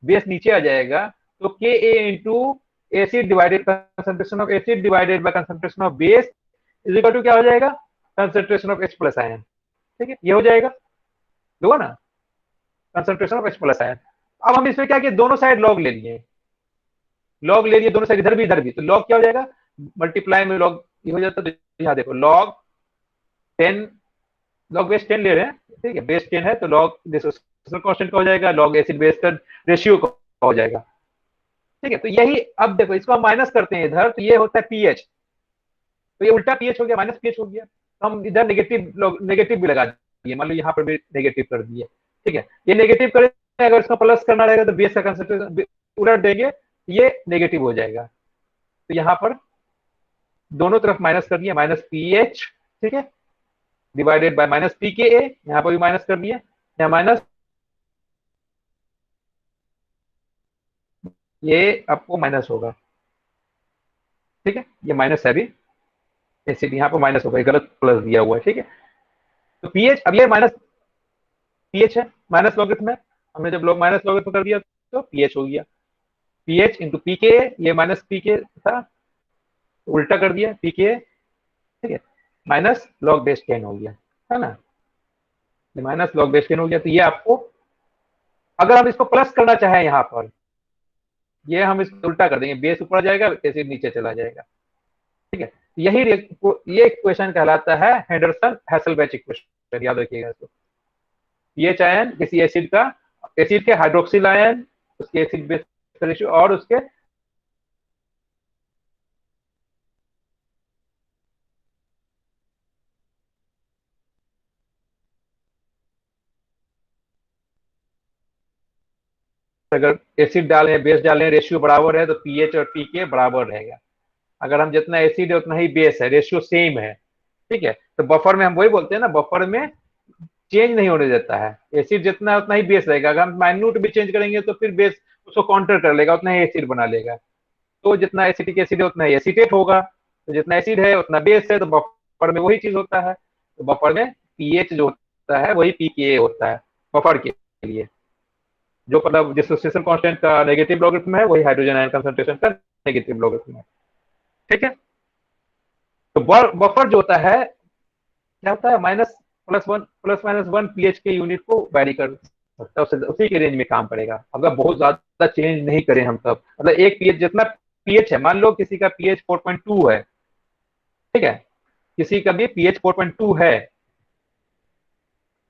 बेस नीचे आ जाएगा, तो K A into acid divided concentration of acid divided by concentration of base is equal to क्या हो जाएगा? Concentration of H plus ion, ठीक है, ये हो जाएगा, देखो ना, concentration of H plus ion. अब हम इसमें क्या किए, दोनों साइड लॉग ले लिए, लॉग ले लिए दोनों साइड, इधर भी इधर भी, तो लॉग क्या हो जाएगा? मल्टीप्लाई में लॉग ये हो जाता है, तो यहाँ देखो लॉग 10, लॉग बेस 10 ले रहे हैं, ठीक है, बेस 10 है तो लॉग डिसोसिएशन कांस्टेंट का हो जाएगा, लॉग एसिड बेस का रेशियो का हो जाएगा, ठीक है। तो यही, अब देखो इसको हम माइनस करते हैं इधर, तो ये होता है पीएच, तो ये उल्टा पीएच हो गया, माइनस पीएच हो गया, तो हम इधर नेगेटिव भी लगा दिए, मान लो यहाँ पर भी नेगेटिव कर दिए, ठीक है। ये नेगेटिव करें, अगर इसका प्लस करना रहेगा तो बेस का कंसंट्रेशन उलट देंगे, ये नेगेटिव हो जाएगा, तो यहाँ पर दोनों तरफ माइनस कर दिया, माइनस पीएच, ठीक है, डिवाइडेड बाय माइनस पीके, यहाँ पर भी माइनस कर दिया, यहाँ माइनस, ये आपको माइनस होगा, ठीक है, ये माइनस है अभी, एसिड यहाँ पर माइनस होगा, गलत प्लस दिया हुआ है, ठीक है। तो पीएच, अब ये माइनस पीएच है, माइनस लॉगरिथम है, हमने जब माइनस लॉगरिथम कर दिया तो पीएच हो गया, पीएच इंटू पीके, ये माइनस पीके था, उल्टा कर दिया पीके, ठीक है, माइनस लॉग बेस 10 हो गया, है ना, ये माइनस लॉग बेस 10 हो गया। तो ये आपको, अगर हम इसको प्लस करना चाहें यहाँ पर, ये हम इसको उल्टा कर देंगे, बेस ऊपर जाएगा, एसिड नीचे चला जाएगा, ठीक है। यही ये इक्वेशन कहलाता है हेंडरसन हैसेलबैच इक्वेशन, याद रखिएगा इसको। पीएच आयन किसी एसिड का, एसिड के हाइड्रोक्सिल आयन उसके एसिड बेस का रेशियो और उसके अगर एसिड डाले हैं बेस डाले हैं रेशियो बराबर है तो पीएच और पीके बराबर रहेगा। अगर हम जितना एसिड है उतना ही बेस है, रेशियो सेम है, ठीक है। तो बफर में हम वही बोलते हैं ना, बफर में चेंज नहीं होने देता है, एसिड जितना है उतना ही बेस रहेगा। अगर हम माइन्यूट भी चेंज करेंगे तो फिर बेस उसको काउंटर कर लेगा, उतना ही एसिड बना लेगा। तो जितना एसिटिक एसिड है उतना ही एसीटेट होगा, तो जितना एसिड है उतना बेस है, तो बफर में वही चीज होता है। तो बफर में पीएच जो होता है वही पीके होता है बफर के लिए। जो मतलब डिसोसिएशन कांस्टेंट का नेगेटिव लॉगरिथम है वही हाइड्रोजन आयन कंसंट्रेशन का नेगेटिव लॉगरिथम है, ठीक है। तो बफर जो होता है क्या होता है, प्लस माइनस वन पीएच के यूनिट को वैरी कर सकता है, उसी के रेंज में काम करेगा। अगर बहुत ज्यादा चेंज नहीं करें हम तब, मतलब एक पीएच जितना पीएच है, मान लो किसी का पीएच 4.2 है, ठीक है, किसी का भी पीएच 4.2 है,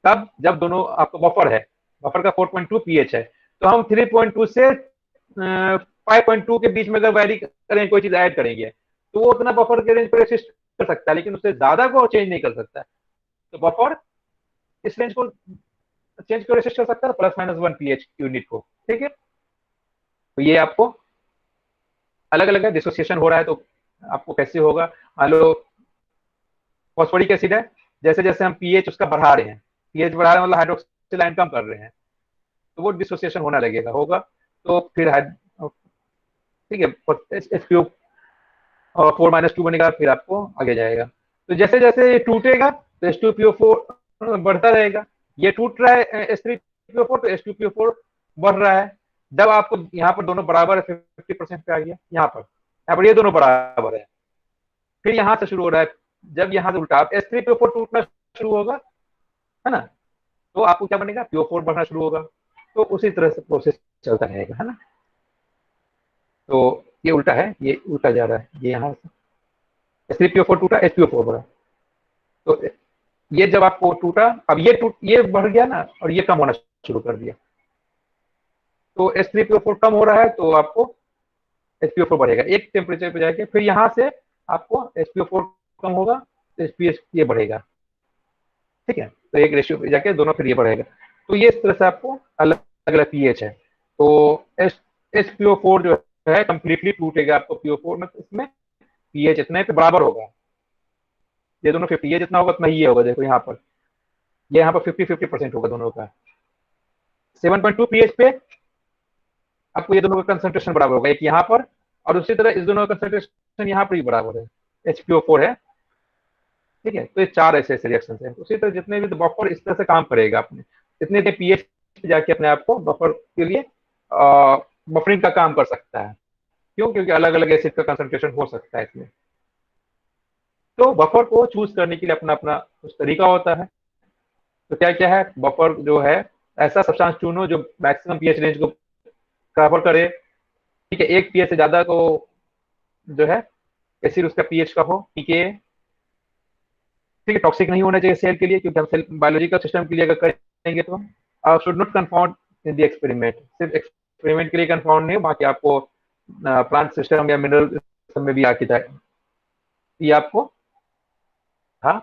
तब जब दोनों आपको बफर है, बफर का 4.2 पीएच है, तो हम 3.2 से 5.2 के बीच में अगर वैरी करें, कोई चीज ऐड करेंगे, तो वो उतना बफर के रेंज पर रेसिस्ट कर सकता है, लेकिन उससे ज्यादा को चेंज नहीं कर सकता। तो बफर इस रेंज को चेंज को रेसिस्ट कर सकता है plus minus one pH unit को, ठीक है। तो ये आपको अलग अलग है, डिसोसिएशन हो रहा है तो आपको कैसे होगा। मान लो फॉस्फोरिक एसिड है, जैसे जैसे हम पीएच उसका बढ़ा रहे हैं, पीएच बढ़ा रहे हैं मतलब हाइड्रोक्सिल आयन कम कर रहे हैं, तो वो डिसोसिएशन होना लगेगा, होगा। तो फिर ठीक है, एसपीओ 4-2 बनेगा, फिर आपको आगे जाएगा। तो जैसे जैसे ये टूटेगा तो H2PO4 बढ़ता रहेगा। ये टूट रहा है H3PO4 तो H2PO4 बढ़ रहा है। जब आपको यहाँ पर दोनों बराबर है, 50% पे आ गया, यहाँ पर ये दोनों बराबर है, फिर यहाँ से शुरू हो रहा है। जब यहाँ से उल्टा H3PO4 टूटना शुरू होगा, है ना, तो आपको क्या बनेगा, PO4 बढ़ना शुरू होगा। तो उसी तरह से प्रोसेस चलता रहेगा, है ना। तो ये उल्टा है, ये उल्टा जा रहा है, ये यहाँ से H3PO4 टूटा, H2O4 बढ़ा। तो ये जब आपको टूटा, अब ये बढ़ गया ना, और ये कम होना शुरू कर दिया, तो H3PO4 कम हो रहा है तो आपको HPO4 बढ़ेगा, एक टेम्परेचर पे जाके फिर यहाँ से आपको HPO4 कम होगा तो HPS ये बढ़ेगा, ठीक है। तो एक रेशियो पे जाके दोनों फिर ये बढ़ेगा। तो ये इस तरह से आपको अलग अलग पीएच है। तो HPO4 जो है कंप्लीटली टूटेगा आपको PO4 में, इसमें पीएच इतने पे बराबर होगा, ये दोनों 50, ये जितना होगा उतना ही ये होगा। देखो यहाँ पर, ये यहाँ पर 50-50% होगा दोनों का। 7.2 पीएच पे आपको ये दोनों का कंसंट्रेशन बराबर होगा, एक यहाँ पर, और उसी तरह इस दोनों का कंसंट्रेशन यहाँ पर ही बराबर है, HPO4 है, ठीक है। तो ये चार ऐसे ऐसे रिएक्शन है। उसी तरह जितने भी बफर इस तरह से काम करेगा, अपने इतने पीएच जाके अपने आप को बफर के लिए बफरिंग का काम कर सकता है। क्यों? क्योंकि अलग अलग एसिड का कंसंट्रेशन हो सकता है इसमें। तो बफर को चूज करने के लिए अपना अपना कुछ तरीका होता है। तो क्या क्या है, बफर जो है ऐसा सब्सटेंस चुनो जो मैक्सिमम पीएच रेंज को कवर करे, ठीक है। एक पीएच से ज्यादा को जो है एसिड उसका पीएच का हो, ठीक है, ठीक है। टॉक्सिक नहीं होना चाहिए सेल के लिए, क्योंकि हम सेल बायोलॉजिकल सिस्टम के लिए अगर करेंगे तो should not confound in the experiment, सिर्फ एक्सपेरिमेंट के लिए कंफाउंड नहीं, बाकी आपको प्लांट सिस्टम या मिनरल सिस्टम में भी आके जाए। ये आपको, हाँ,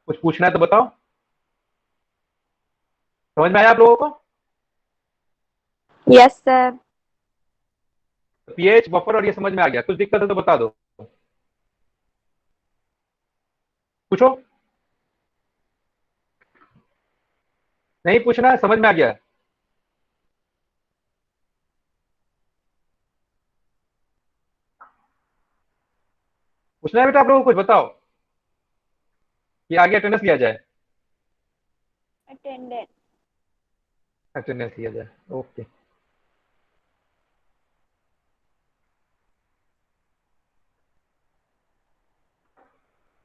कुछ पूछना है तो बताओ। समझ में आया आप लोगों को? Yes sir. पीएच, बफर और ये समझ में आ गया? कुछ दिक्कत है तो बता दो, पूछो। नहीं पूछना है, समझ में आ गया? पूछना है बेटा आप लोगों को? कुछ बताओ कि आगे अटेंडेंस लिया जाए। अटेंडेंस। अटेंडेंस लिया जाए, ओके।